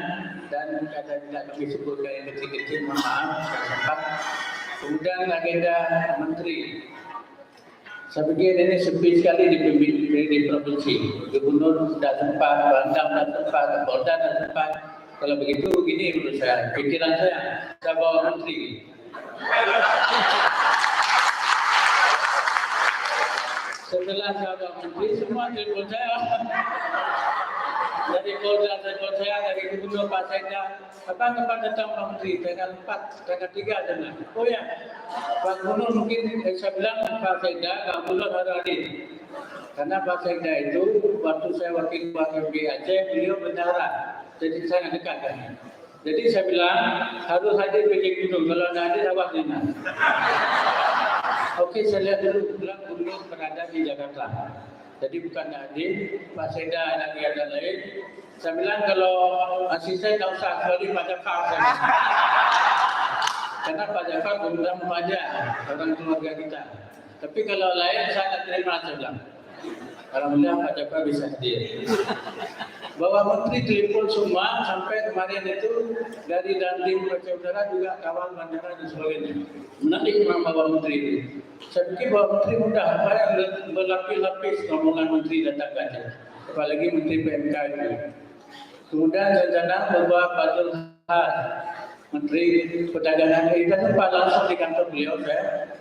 dan kata tidak kami sebutkan yang kecil-kecil, mohon maaf, sempat. Kemudian agenda Menteri. Saya pikir ini sepi sekali di provinsi. Gubernur tidak sempat, Bandang tidak sempat, Polda tidak sempat. Kalau begitu begini menurut saya, pikiran saya bawa Menteri. Setelah saya bawa Menteri, semua telepon saya. Dari Polda, dari Gubernur Pak Sekda, kapan datang Pak Menteri? Tanggal 4, tanggal 3 dan oh ya, Pak Gubernur mungkin saya bilang Pak Sekda, Pak Gubernur harus hadir. Karena Pak Sekda itu, waktu saya wakil KMP Aceh, beliau bendahara, jadi sangat dekat kan. Jadi saya bilang harus hadir PJ Gunung, kalau tidak hadir awas dengar. Oke, saya lihat dulu, bilang Gubernur berada di Jakarta. Jadi bukan hadir, Pak Sekda lagi ada lain. Saya bilang kalau asisten tak usah, kecuali Pak Jafar saja. Karena Pak Jafar berulang memajak orang keluarga kita. Tapi kalau lain saya tak terima, saya bilang. Alhamdulillah Pak Jafar bisa hadir. Bawa menteri telepon semua sampai kemarin itu dari Dandim Aceh Utara juga kawal bandara dan sebagainya. Menarik memang bawa menteri itu. Saya pikir bawa menteri mudah, apa yang berlapis-lapis rombongan menteri datang ke Aceh. Apalagi menteri PMK itu. Kemudian rencana membawa Pak Zulhas, Menteri Perdagangan. Kita sempat langsung di kantor beliau,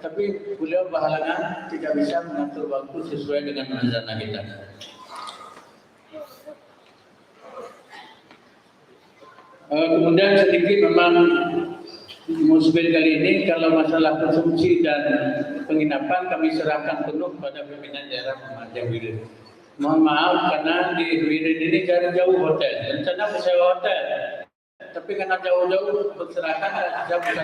tapi beliau berhalangan tidak bisa mengatur waktu sesuai dengan rencana kita. Kemudian sedikit memang musbil kali ini kalau masalah konsumsi dan penginapan kami serahkan penuh pada pimpinan daerah Muhammadiyah Wirid. Mohon maaf karena di Wirid ini jauh hotel, rencana sewa hotel, tapi karena jauh-jauh berserakan jam 1.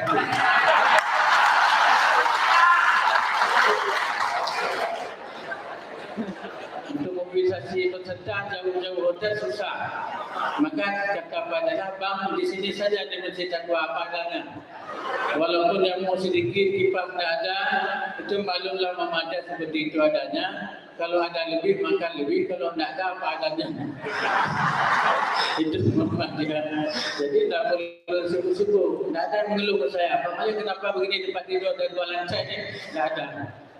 Untuk mobilisasi peserta jauh-jauh hotel susah. Maka kata Pak Jana, bang di sini saja di Masjid Taqwa padanya. Walaupun yang mau sedikit kipas tidak ada, itu maklumlah Muhammadiyah seperti itu adanya. Kalau ada lebih makan lebih, kalau tidak ada apa adanya. Itu Muhammadiyah. Jadi tidak perlu sibuk-sibuk. Tidak ada yang mengeluh ke saya. Makanya kenapa begini tempat tidur dan dua lantai ini? Tidak ada.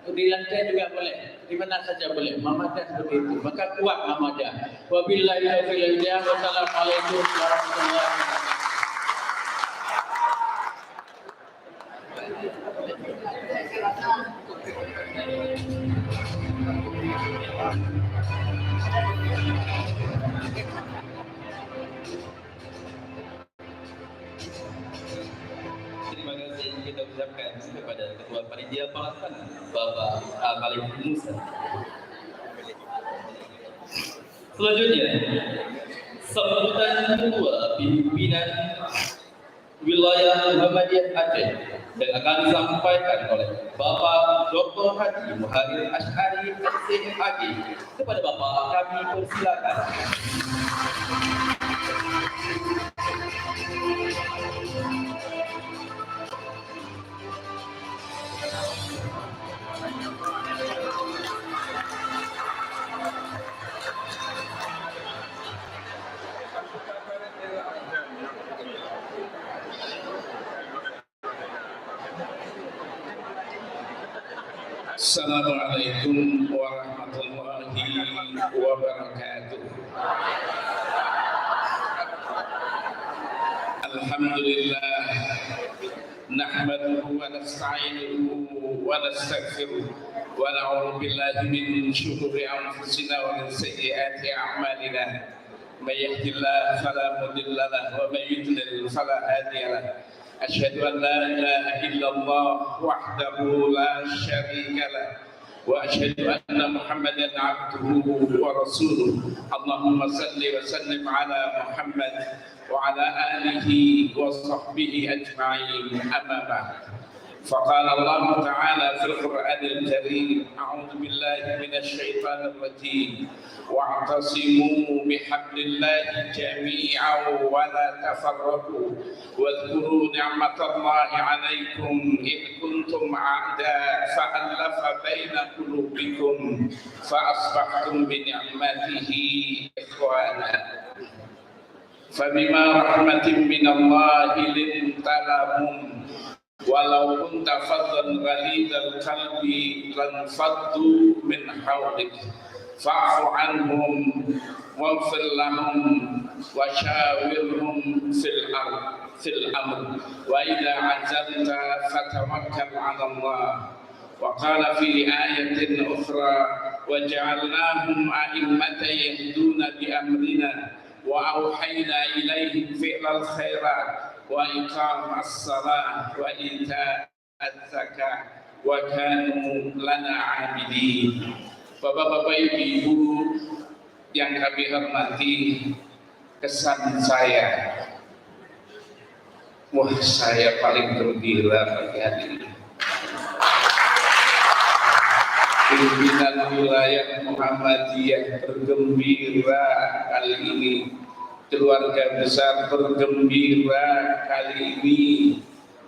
Di lantai juga boleh, di mana saja boleh. Muhammadiyah seperti itu. Maka kuat Muhammadiyah. Wabillahi taufiq wal hidayah. Wassalamualaikum warahmatullahi wabarakatuh. Terima kasih kita ucapkan kepada Ketua Panitia Pelaksana Bapak Malik Musa. Selanjutnya, sambutan Ketua Pimpinan Wilayah Muhammadiyah Aceh yang akan disampaikan oleh Bapak Dr. Haji Muharir Asy'ari SMAG. Kepada Bapak kami persilakan. Assalamualaikum warahmatullahi wabarakatuh. Alhamdulillah nahmaduhu wa nasta'inuhu wa nastaghfiruh wa na'udzu billahi min shururi anfusina wa min sayyiati a'malina. May yahdihillahu fala mudilla lahu wa may yudlil fala hadiya lahu. أشهد أن لا إله إلا الله وحده لا شريك له وأشهد أن محمدا عبده ورسوله اللهم صل وسلم على محمد وعلى آله وصحبه أجمعين أما بعد فقال الله تعالى في القرآن الكريم أعوذ بالله من الشيطان الرجيم واعتصموا بحبل الله جميعا ولا تفرقوا واذكروا نعمة الله عليكم إذ كنتم أعداء فألف بين قلوبكم فأصبحتم بنعمته إخوانا فبما رحمة من الله لنت لهم ولو كنت فظا غليظ القلب لانفضوا من حولك فاعف عنهم واغفر لهم وشاورهم في الأمر وإذا عزمت فتوكل على الله وقال في آية أخرى وجعلناهم أئمة يهدون بأمرنا وأوحينا إليهم فعل الخيرات وإقام الصلاة وإيتاء الزكاة وكانوا لنا عابدين. Bapak-bapak, ibu-ibu yang kami hormati, kesan saya, wah saya paling gembira pagi hari ini. Pimpinan wilayah Muhammadiyah bergembira kali ini keluarga besar bergembira kali ini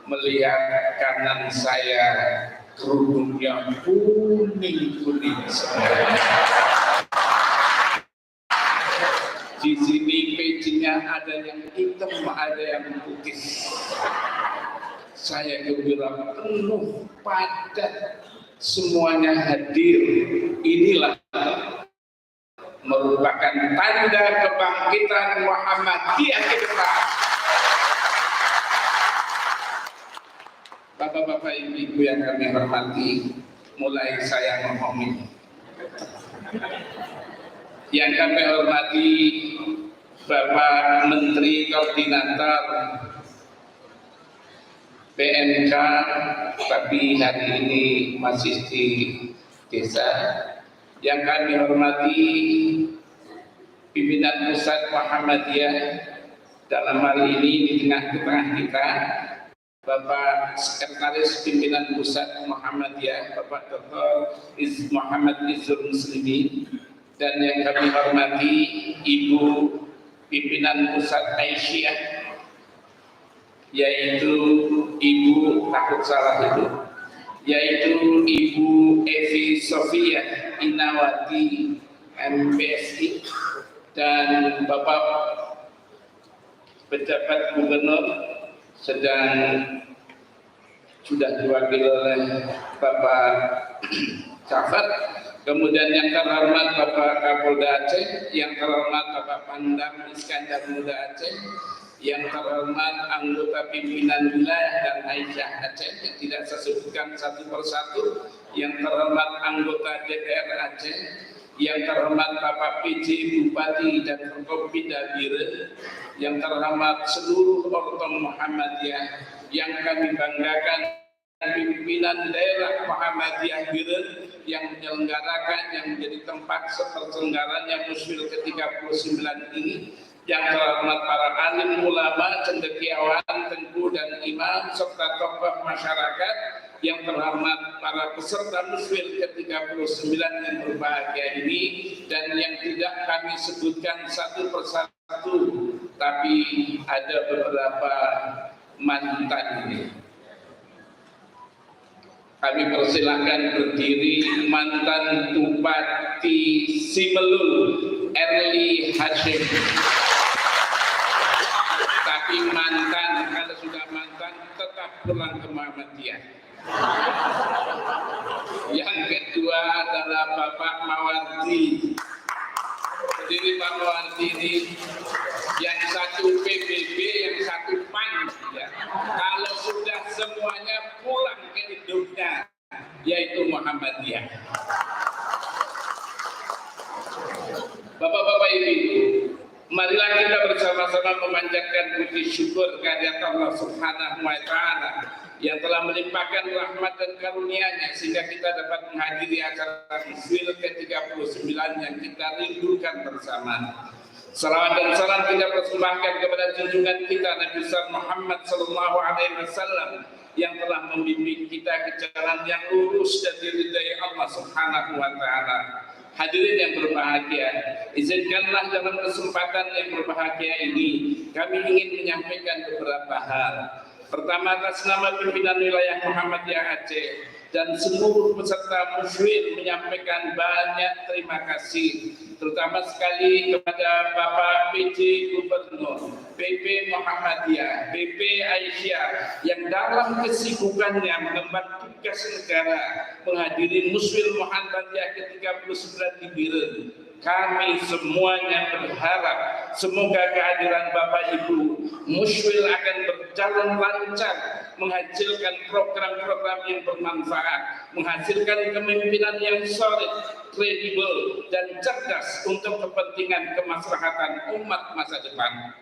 melihat kanan saya kerudungnya kuning-kuning semua. Di sini pecinya ada yang hitam, ada yang putih. Saya gembira penuh, padat, semuanya hadir. Inilah merupakan tanda kebangkitan Muhammadiyah ke depan. Bapak-bapak, ibu-ibu yang kami hormati, mulai saya ngomongin. Yang kami hormati Bapak Menteri Koordinator PMK, tapi hari ini masih di desa. Yang kami hormati pimpinan pusat Muhammadiyah, dalam hal ini di tengah-tengah kita Bapak Sekretaris Pimpinan Pusat Muhammadiyah, Bapak Dr. Muhammad Izul Muslimi, dan yang kami hormati Ibu Pimpinan Pusat Aisyah, yaitu Ibu, takut salah itu, yaitu Ibu Evi Sofia Inawati MPSI, dan Bapak Pejabat Gubernur sedang sudah diwakili oleh Bapak Syafat. Kemudian yang terhormat Bapak Kapolda Aceh, yang terhormat Bapak Pandam Iskandar Muda Aceh, yang terhormat anggota pimpinan wilayah dan Aisyah Aceh yang tidak saya sebutkan satu persatu, yang terhormat anggota DPR Aceh, yang terhormat Bapak PJ Bupati dan Forkopimda Bire, yang terhormat seluruh ortom Muhammadiyah yang kami banggakan, pimpinan daerah Muhammadiyah Bire yang menyelenggarakan, yang menjadi tempat penyelenggaranya Musfil ke-39 ini, yang terhormat para alim ulama, cendekiawan, tengku dan imam serta tokoh masyarakat, yang terhormat para peserta Musfil ke-39 yang berbahagia ini, dan yang tidak kami sebutkan satu persatu, tapi ada beberapa mantan ini. Kami persilahkan berdiri mantan Bupati Simelul Erli Hashim. Tapi mantan, kalau sudah mantan tetap pulang ke Muhammadiyah. Yang kedua adalah Bapak Mawardi. Berdiri Pak Mawardi ini, yang satu PBB, yang satu PAN. Ya. Kalau sudah semuanya pulang ke hidupnya, yaitu Muhammadiyah. Bapak-bapak ibu, marilah kita bersama-sama memanjatkan puji syukur kehadirat Allah Subhanahu wa Ta'ala yang telah melimpahkan rahmat dan karunia-Nya sehingga kita dapat menghadiri acara Musfil ke-39 yang kita rindukan bersama. Salawat dan salam kita persembahkan kepada junjungan kita Nabi besar Muhammad sallallahu alaihi wasallam yang telah membimbing kita ke jalan yang lurus dan diridai Allah Subhanahu wa Ta'ala. Hadirin yang berbahagia, izinkanlah dalam kesempatan yang berbahagia ini kami ingin menyampaikan beberapa hal. Pertama, atas nama pimpinan wilayah Muhammadiyah Aceh dan seluruh peserta Musfil menyampaikan banyak terima kasih, terutama sekali kepada Bapak PJ Gubernur, PP Muhammadiyah, PP Aisyah yang dalam kesibukannya mengemban tugas negara menghadiri Musfil Muhammadiyah ke-39 di Bire. Kami semuanya berharap semoga kehadiran Bapak Ibu Musfil akan berjalan lancar, menghasilkan program-program yang bermanfaat, menghasilkan kepemimpinan yang solid, kredibel, dan cerdas untuk kepentingan kemaslahatan umat masa depan.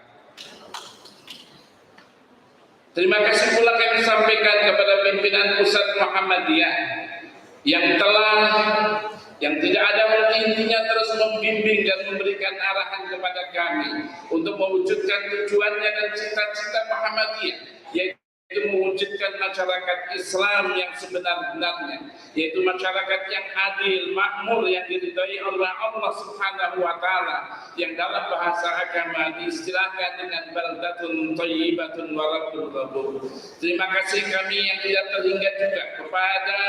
Terima kasih pula kami sampaikan kepada pimpinan pusat Muhammadiyah yang tidak ada henti-hentinya terus membimbing dan memberikan arahan kepada kami untuk mewujudkan tujuannya dan cita-cita Muhammadiyah, yaitu mewujudkan masyarakat Islam yang sebenar-benarnya, yaitu masyarakat yang adil, makmur, yang diridhai oleh Allah Subhanahu wa taala, yang dalam bahasa agama diistilahkan dengan baldatun thayyibatun wa rabbul ghafur. Terima kasih kami yang tidak terhingga juga kepada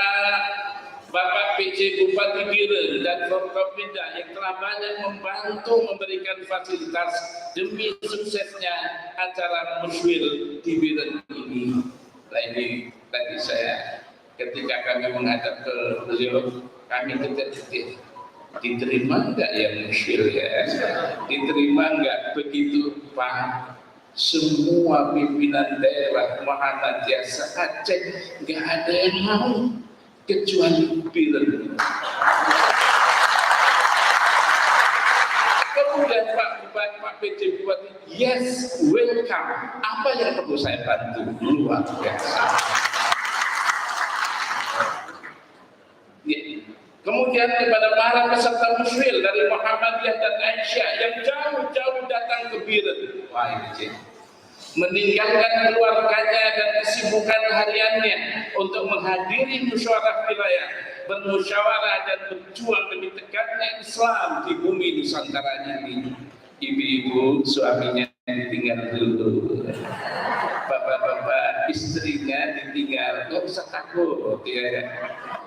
Bapak PJ Bupati Biren dan Forkopimda yang telah banyak membantu memberikan fasilitas demi suksesnya acara Muswil di Biren ini. Nah, ini tadi saya ketika kami menghadap ke beliau, kami ketik-ketik, diterima enggak ya Muswil ya? Diterima enggak? Begitu Pak. Semua pimpinan daerah Muhammadiyah se-Aceh enggak ada yang mau kecuali Biren. Kemudian Pak PJ Bupati, yes, welcome. Apa yang perlu saya bantu? Luar biasa. Ya. Kemudian kepada para peserta Muswil dari Muhammadiyah dan Aisyah yang jauh-jauh datang ke Biren. Wah, ini meninggalkan keluarganya dan kesibukan hariannya untuk menghadiri musyawarah wilayah, bermusyawarah dan berjuang demi tegaknya Islam di bumi Nusantara ini. Ibu-ibu suaminya ditinggal dulu, bapak-bapak istrinya ditinggal, nggak usah takut ya.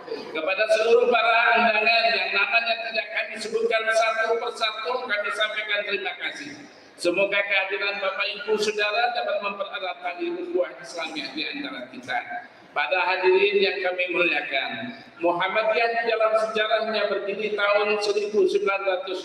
Kepada seluruh para undangan yang namanya tidak kami sebutkan satu persatu, kami sampaikan terima kasih. Semoga kehadiran Bapak Ibu Saudara dapat mempererat tali ukhuwah Islamiyah di antara kita. Para hadirin yang kami muliakan, Muhammadiyah dalam sejarahnya berdiri tahun 1912,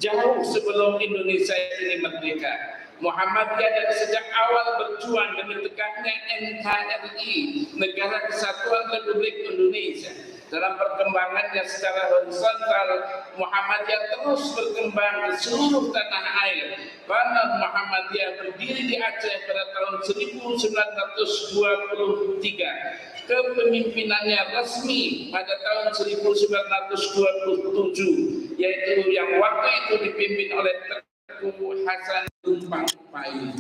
jauh sebelum Indonesia ini merdeka. Muhammadiyah dari sejak awal berjuang demi tegaknya NKRI, Negara Kesatuan Republik Indonesia. Dalam perkembangannya secara horizontal, Muhammadiyah terus berkembang di seluruh tanah air. Karena Muhammadiyah berdiri di Aceh pada tahun 1923. Kepemimpinannya resmi pada tahun 1927, yaitu yang waktu itu dipimpin oleh Tengku Hasan Tumpang Pai.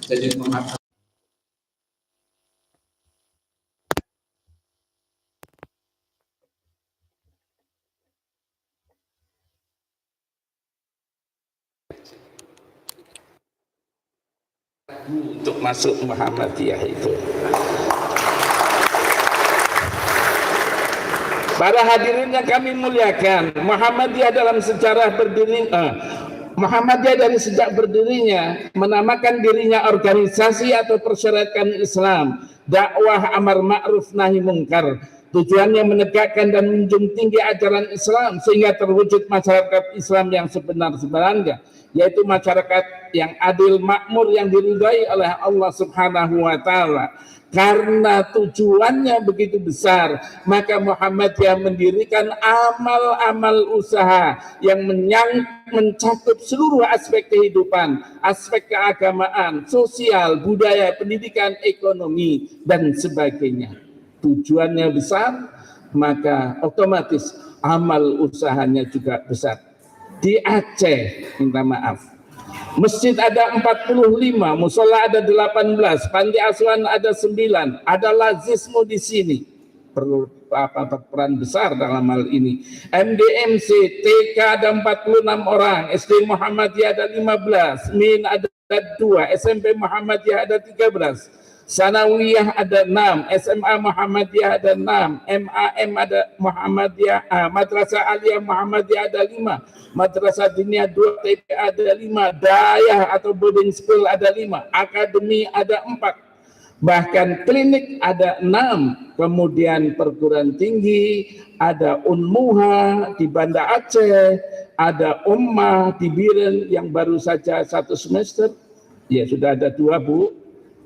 Jadi untuk masuk Muhammadiyah itu. Para hadirin yang kami muliakan, Muhammadiyah dalam sejarah Muhammadiyah dari sejak berdirinya menamakan dirinya organisasi atau persyaratan Islam, dakwah amar ma'ruf nahi mungkar. Tujuannya menegakkan dan menjunjung tinggi ajaran Islam sehingga terwujud masyarakat Islam yang sebenar-benarnya, yaitu masyarakat yang adil, makmur, yang diridhai oleh Allah Subhanahu wa taala. Karena tujuannya begitu besar, maka Muhammadiyah mendirikan amal-amal usaha yang mencakup seluruh aspek kehidupan, aspek keagamaan, sosial, budaya, pendidikan, ekonomi, dan sebagainya. Tujuannya besar, maka otomatis amal usahanya juga besar. Di Aceh, minta maaf, masjid ada 45, musola ada 18, panti asuhan ada 9, ada lazismu di sini. Berperan besar dalam hal ini. MDMC, TK ada 46 orang, SD Muhammadiyah ada 15, MIN ada 2, SMP Muhammadiyah ada 13. Sanawiyah ada 6, SMA Muhammadiyah ada 6, MAM ada Muhammadiyah, Madrasah Aliyah Muhammadiyah ada 5, Madrasah Diniyah 2 TP ada 5, Dayah atau boarding school ada 5, akademi ada 4, bahkan klinik ada 6, kemudian perguruan tinggi ada Unmuha di Banda Aceh, ada Ummah di Biren yang baru saja 1 semester, ya sudah ada 2 Bu,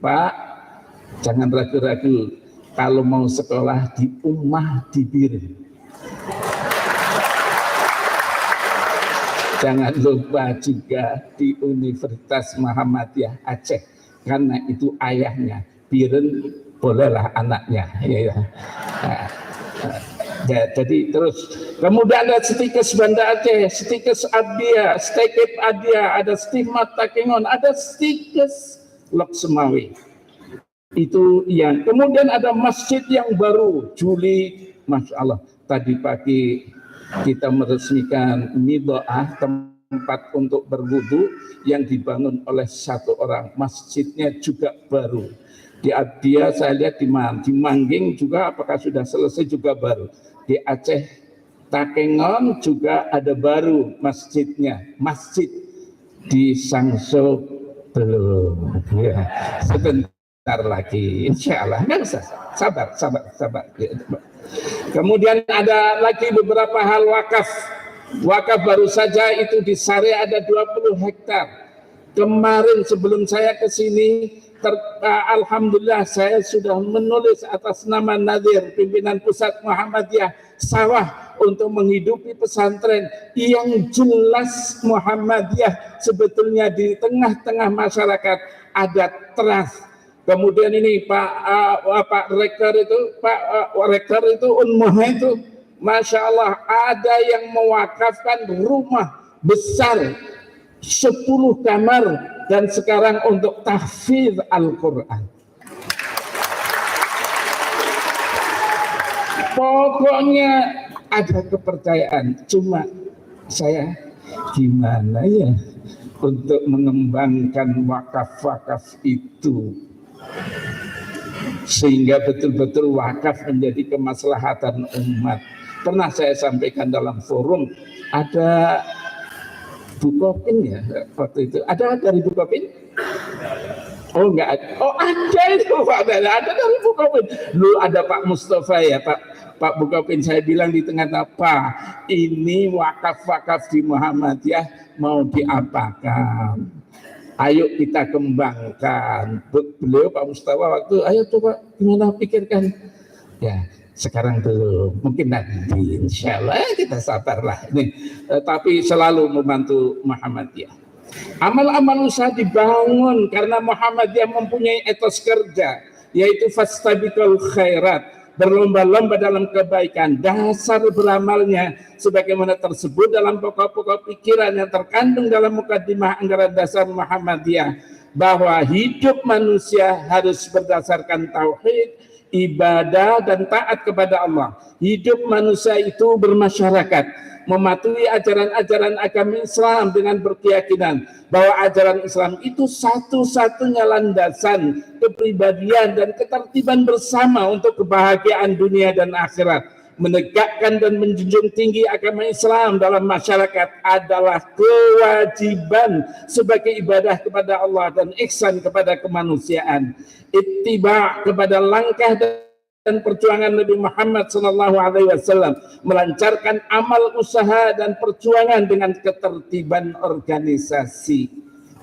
Pak. Jangan ragu-ragu kalau mau sekolah di Ummah di Biren. Jangan lupa juga di Universitas Muhammadiyah Aceh, karena itu ayahnya. Biren bolehlah anaknya. Ya. Jadi terus kemudian ada Stikes Banda Aceh, Stikes Adia, Stikep Adia, ada Stigmat Takengon, ada Stikes Lok Semawi. Itu yang kemudian ada masjid yang baru Juli, Masya Allah, tadi pagi kita meresmikan Mida'ah, tempat untuk berwudu yang dibangun oleh satu orang. Masjidnya juga baru. Dia saya lihat di Mangging juga, apakah sudah selesai juga baru. Di Aceh Takengon juga ada baru masjidnya. Masjid di Sangso belum. Ya, sebentar lagi, insya Allah. Nggak usah, sabar. Kemudian ada lagi beberapa hal wakaf. Wakaf baru saja itu di Sare ada 20 hektar. Kemarin sebelum saya ke sini, alhamdulillah saya sudah menulis atas nama Nadir, pimpinan pusat Muhammadiyah, sawah untuk menghidupi pesantren yang jelas Muhammadiyah sebetulnya di tengah-tengah masyarakat ada teras. Kemudian ini Pak Rektor itu Unmuh itu, Masya Allah, ada yang mewakafkan rumah besar 10 kamar dan sekarang untuk tahfidz Al-Quran. Pokoknya ada kepercayaan, cuma saya gimana ya untuk mengembangkan wakaf-wakaf itu sehingga betul-betul wakaf menjadi kemaslahatan umat. Pernah saya sampaikan dalam forum, ada Bukopin ya waktu itu. Ada dari Bukopin? Oh enggak ada. Oh ada itu Pak, ada dari Bukopin. Lu ada Pak Mustafa ya Pak Bukopin. Saya bilang di tengah-tengah, Pak, ini wakaf-wakaf di Muhammadiyah mau diapakan? Ayo kita kembangkan. Beliau Pak Mustafa waktu, ayo coba gimana pikirkan. Ya, sekarang belum, mungkin nanti insya Allah kita sabarlah ini. Tapi selalu membantu Muhammadiyah. Amal-amal usaha dibangun karena Muhammadiyah mempunyai etos kerja, yaitu fastabiqul khairat, berlomba-lomba dalam kebaikan. Dasar beramalnya sebagaimana tersebut dalam pokok-pokok pikiran yang terkandung dalam mukadimah anggaran dasar Muhammadiyah, bahwa hidup manusia harus berdasarkan tauhid, ibadah dan taat kepada Allah. Hidup manusia itu bermasyarakat, mematuhi ajaran-ajaran agama Islam dengan berkeyakinan bahwa ajaran Islam itu satu-satunya landasan kepribadian dan ketertiban bersama untuk kebahagiaan dunia dan akhirat. Menegakkan dan menjunjung tinggi agama Islam dalam masyarakat adalah kewajiban sebagai ibadah kepada Allah dan ihsan kepada kemanusiaan. Ittiba kepada langkah dan perjuangan Nabi Muhammad SAW, melancarkan amal usaha dan perjuangan dengan ketertiban organisasi.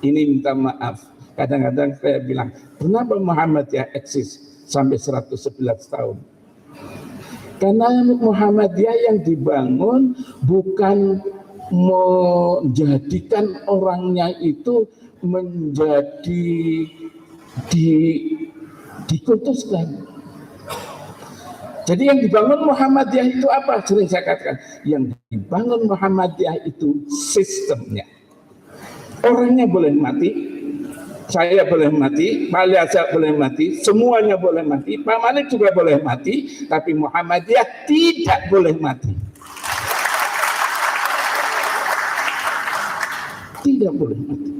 Ini minta maaf, kadang-kadang saya bilang, kenapa Muhammadiyah eksis sampai 111 tahun? Karena Muhammadiyah yang dibangun bukan menjadikan orangnya itu menjadi dikultuskan. Jadi yang dibangun Muhammadiyah itu apa? Sering saya katakan, yang dibangun Muhammadiyah itu sistemnya. Orangnya boleh mati, saya boleh mati, Pak Aliasa boleh mati, semuanya boleh mati, Pak Malik juga boleh mati, tapi Muhammadiyah tidak boleh mati. Tidak boleh mati.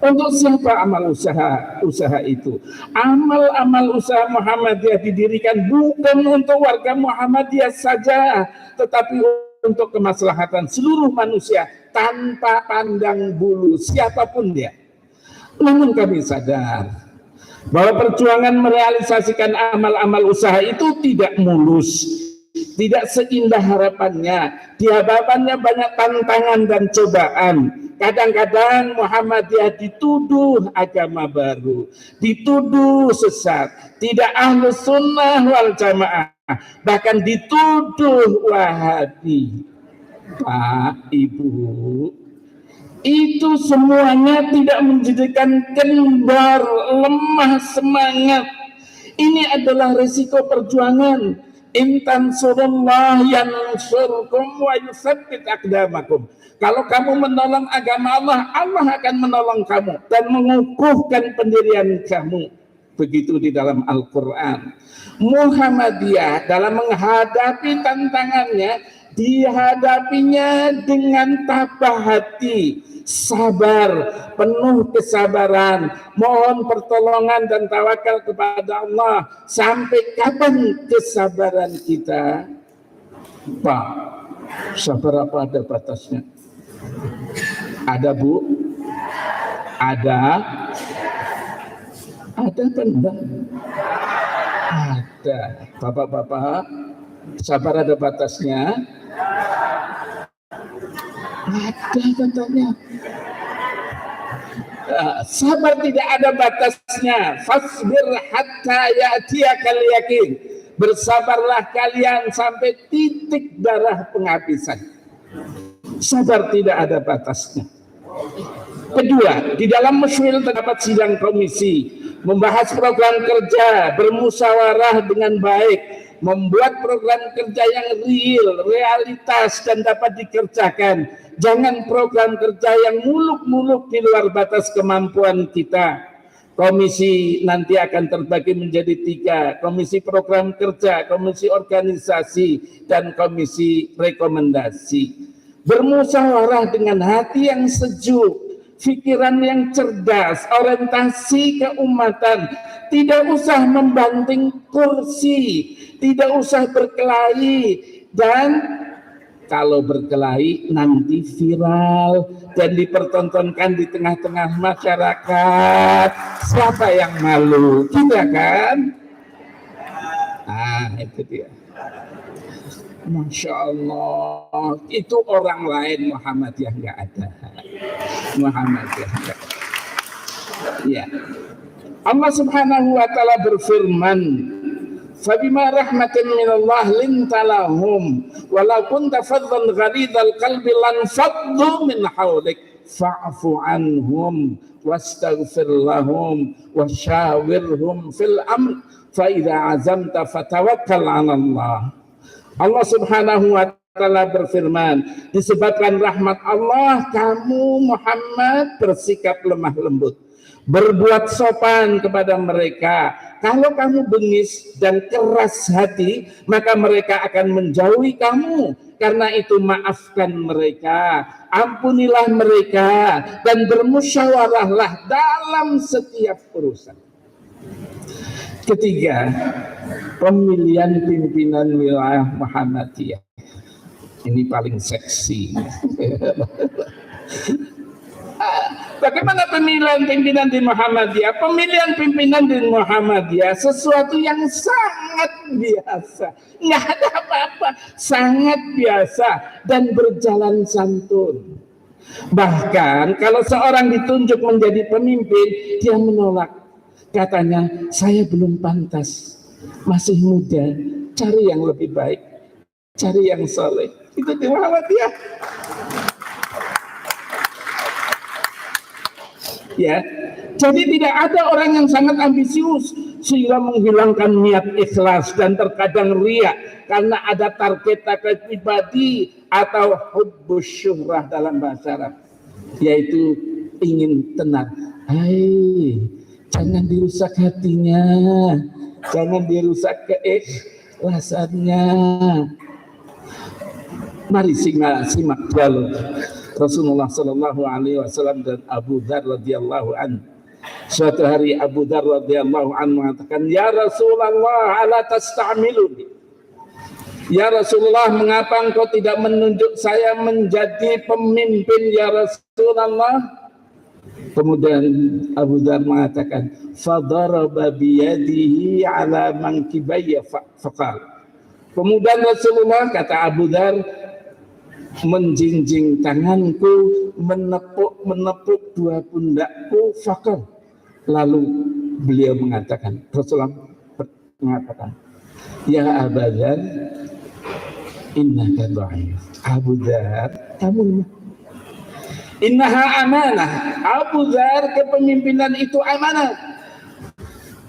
Untuk siapa amal usaha itu? Amal usaha Muhammadiyah didirikan bukan untuk warga Muhammadiyah saja, tetapi untuk kemaslahatan seluruh manusia tanpa pandang bulu siapapun dia. Namun kami sadar bahwa perjuangan merealisasikan amal-amal usaha itu tidak mulus, tidak seindah harapannya. Di hadapannya banyak tantangan dan cobaan. Kadang-kadang Muhammadiyah dituduh agama baru, dituduh sesat, tidak ahlus sunnah wal jamaah, bahkan dituduh wahabi. Pak, Ibu, itu semuanya tidak menjadikan kendor, lemah semangat. Ini adalah risiko perjuangan. Intan surullah yansurkum wa yusabbit aqdamakum. Kalau kamu menolong agama Allah, Allah akan menolong kamu dan mengukuhkan pendirian kamu. Begitu di dalam Al-Quran. Muhammadiyah dalam menghadapi tantangannya, dihadapinya dengan tabah hati, sabar, penuh kesabaran, mohon pertolongan dan tawakal kepada Allah. Sampai kapan kesabaran kita? Pak, sabar apa ada batasnya? Ada Bu? Ada benda? Ada. Bapak-bapak, sabar ada batasnya? Ada katanya. Sabar tidak ada batasnya. Fasbir hatta ya'tiyakal yakin. Bersabarlah kalian sampai titik darah penghabisan. Sabar tidak ada batasnya. Kedua, di dalam Musyawirah terdapat sidang komisi, membahas program kerja, bermusyawarah dengan baik, membuat program kerja yang real, realitas dan dapat dikerjakan. Jangan program kerja yang muluk-muluk di luar batas kemampuan kita. Komisi nanti akan terbagi menjadi 3, komisi program kerja, komisi organisasi, dan komisi rekomendasi. Bermusyawarah dengan hati yang sejuk, pikiran yang cerdas, orientasi keumatan, tidak usah membanting kursi, tidak usah berkelahi, dan kalau berkelahi nanti viral dan dipertontonkan di tengah-tengah masyarakat. Siapa yang malu? Kita kan? Itu dia. Masya Allah, itu orang lain, Muhammadiyah nggak ada. Muhammadiyah nggak ada. Ya. Allah Subhanahu wa Ta'ala berfirman, "Fabima rahmatin minallah lintalahum, walau kunta faddan ghalidhal qalbi lan faddu min hawlik, fa'fu anhum wastaghfir lahum wasyawirhum fil amr, fa idza azamta fatawakkal 'ala Allah." Allah Subhanahu wa Ta'ala berfirman, disebabkan rahmat Allah, kamu Muhammad bersikap lemah lembut, berbuat sopan kepada mereka. Kalau kamu bengis dan keras hati, maka mereka akan menjauhi kamu. Karena itu maafkan mereka, ampunilah mereka, dan bermusyawarahlah dalam setiap urusan. Ketiga, pemilihan pimpinan wilayah Muhammadiyah. Ini paling seksi. Bagaimana pemilihan pimpinan di Muhammadiyah? Pemilihan pimpinan di Muhammadiyah sesuatu yang sangat biasa. Nggak ada apa-apa. Sangat biasa dan berjalan santun. Bahkan kalau seorang ditunjuk menjadi pemimpin, dia menolak. Katanya, saya belum pantas, masih muda, cari yang lebih baik, cari yang soleh. Itu di Muhammadiyah. Ya, jadi tidak ada orang yang sangat ambisius sehingga menghilangkan niat ikhlas dan terkadang riya karena ada target pribadi atau hubbus syuhrah dalam bahasa Arab, yaitu ingin tenar. Jangan dirusak hatinya, jangan dirusak keikhlasannya. Mari simak dialog Rasulullah Sallallahu Alaihi Wasallam dan Abu Dzar radhiyallahu anhu. Suatu hari Abu Dzar radhiyallahu anhu mengatakan, "Ya Rasulullah, ala tasta'miluni?" Ya Rasulullah, mengapa engkau tidak menunjuk saya menjadi pemimpin ya Rasulullah? Kemudian Abu Dzar mengatakan, "Fadaraba biyadihi ala mankibayya faqal." Kemudian Rasulullah, kata Abu Dzar, menjinjing tanganku, menepuk dua pundakku, faqal. Lalu beliau mengatakan, Rasulullah mengatakan, "Ya Abu Dzar, innaka dha'if." Abu Dzar, kamu lemah. Innaha amanah. Abu Dzar, kepemimpinan itu amanah.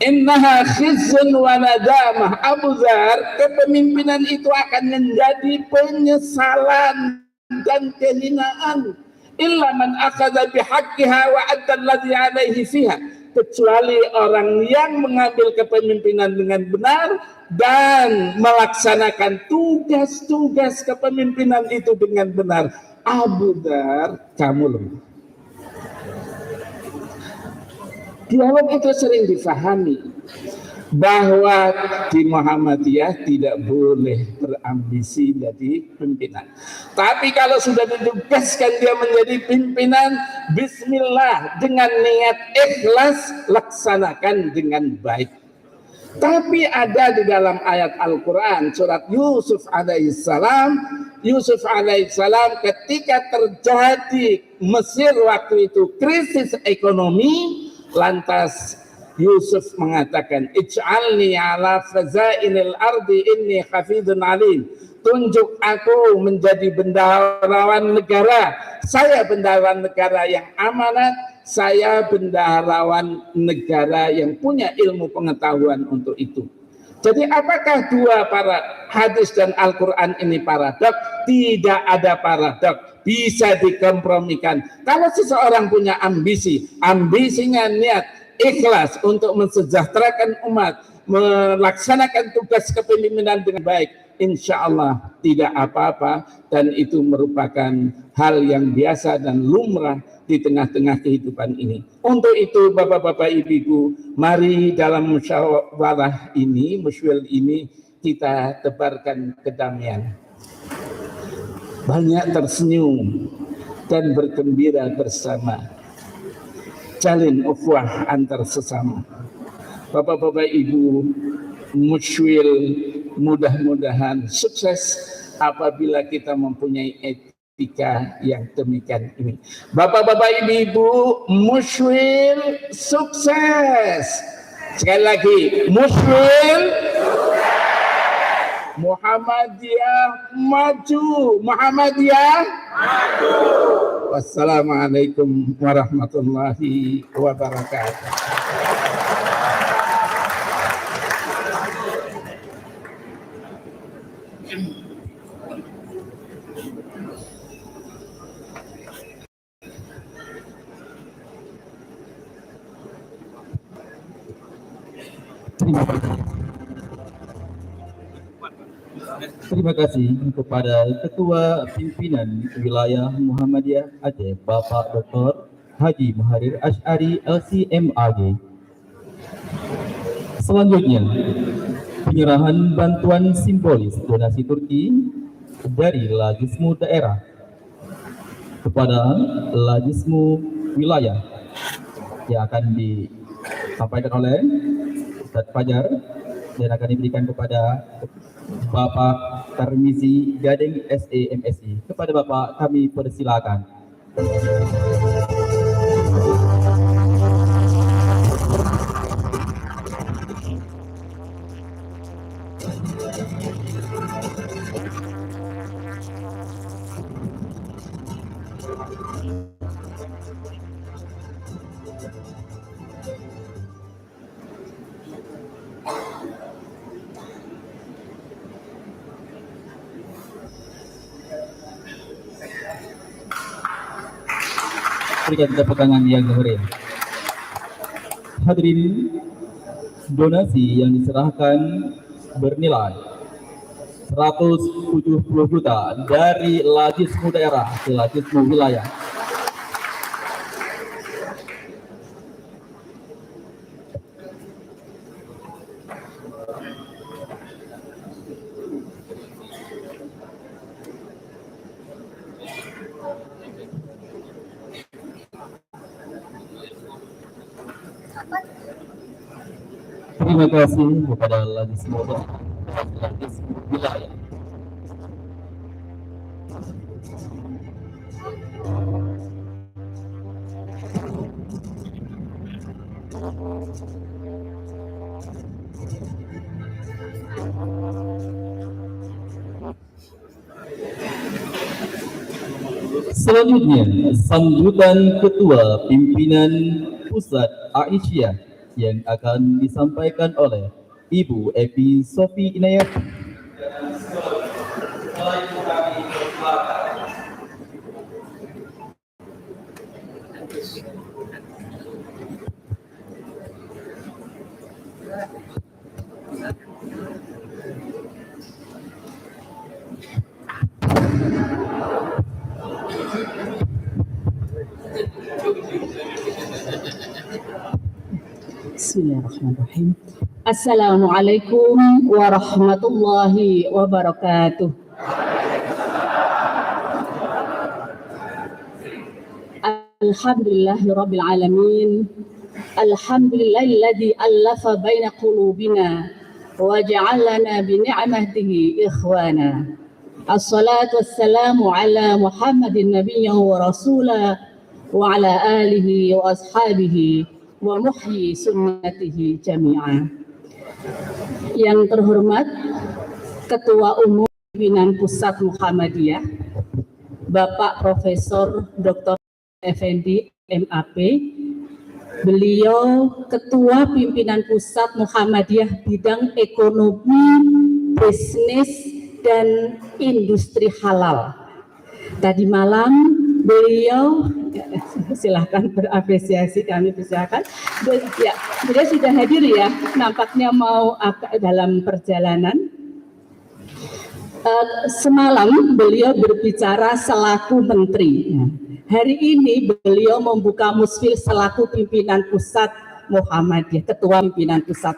Innaha khizyun wa nadamah. Abu Dzar, kepemimpinan itu akan menjadi penyesalan dan kehinaan. Illa man akhadha bihaqqiha wa adda alladhi alaihi fiha. kecuali orang yang mengambil kepemimpinan dengan benar dan melaksanakan tugas-tugas kepemimpinan itu dengan benar. Abu Dhar, kamu lemah. Dialog itu sering difahami bahwa di Muhammadiyah tidak boleh berambisi jadi pimpinan. Tapi kalau sudah ditugaskan dia menjadi pimpinan, bismillah, dengan niat ikhlas, laksanakan dengan baik. Tapi ada di dalam ayat Al-Quran surat Yusuf alaihissalam, ketika terjadi Mesir waktu itu krisis ekonomi, lantas Yusuf mengatakan, ij'alni ala khazainil ardi inni hafidun alim. Tunjuk aku menjadi bendaharawan negara. Saya bendaharawan negara yang amanat. Saya bendaharawan negara yang punya ilmu pengetahuan untuk itu. Jadi apakah dua para hadis dan Al-Quran ini paradok? Tidak ada paradok. Bisa dikompromikan. Kalau seseorang punya ambisi, ambisinya niat ikhlas untuk mensejahterakan umat, melaksanakan tugas kepemimpinan dengan baik, insya Allah tidak apa-apa, dan itu merupakan hal yang biasa dan lumrah di tengah-tengah kehidupan ini. Untuk itu Bapak-Bapak Ibu-Ibu, mari dalam musyawarah ini, musyawil ini, kita tebarkan kedamaian. Banyak tersenyum dan bergembira bersama. Jalin ukhuwah antar sesama. Bapak-bapak Ibu, musyawil mudah-mudahan sukses apabila kita mempunyai etika yang demikian ini. Bapak-bapak Ibu, musyawil sukses. Sekali lagi, musyawil Muhammadiyah maju, Muhammadiyah maju. Wassalamualaikum warahmatullahi wabarakatuh. Terima kasih kepada Ketua Pimpinan Wilayah Muhammadiyah Aceh, Bapak Dr. Haji Muharrir Asy'ari LCMAG. Selanjutnya, penyerahan bantuan simbolis donasi Turki dari Lajismu daerah kepada Lajismu wilayah yang akan disampaikan oleh Ustaz Fajar dan akan diberikan kepada Bapak Tarmizi Gading SAMSI. Kepada Bapak kami persilakan. Berikan tepuk tangan yang meriah. Hadirin, donasi yang diserahkan bernilai 170 juta dari Lajismu daerah ke Lajismu wilayah. Terima kasih kepada Lajismu wilayah. Selanjutnya, sambutan Ketua Pimpinan Pusat Aisyah yang akan disampaikan oleh Ibu Epi Sofi Inayat. Bismillahirrahmanirrahim. Assalamualaikum warahmatullahi wabarakatuh. Alhamdulillahirabbil alamin. Alhamdulillahilladzi allafa baina qulubina wa ja'alana bi ni'matihi ikhwana. Assalatu wassalamu ala Muhammadin nabiyyan wa rasulah wa ala alihi wa ashabihi wa muhyi sunnatihi jami'an. Yang terhormat Ketua Umum Pimpinan Pusat Muhammadiyah Bapak Profesor Dr. Effendi MAP, beliau Ketua Pimpinan Pusat Muhammadiyah bidang ekonomi, bisnis, dan industri halal. Tadi malam beliau, silahkan berapresiasi, kami persilakan. Ya, beliau sudah hadir ya, nampaknya mau dalam perjalanan. Semalam beliau berbicara selaku menteri. Hari ini beliau membuka musfil selaku pimpinan pusat Muhammadiyah, Ketua Pimpinan Pusat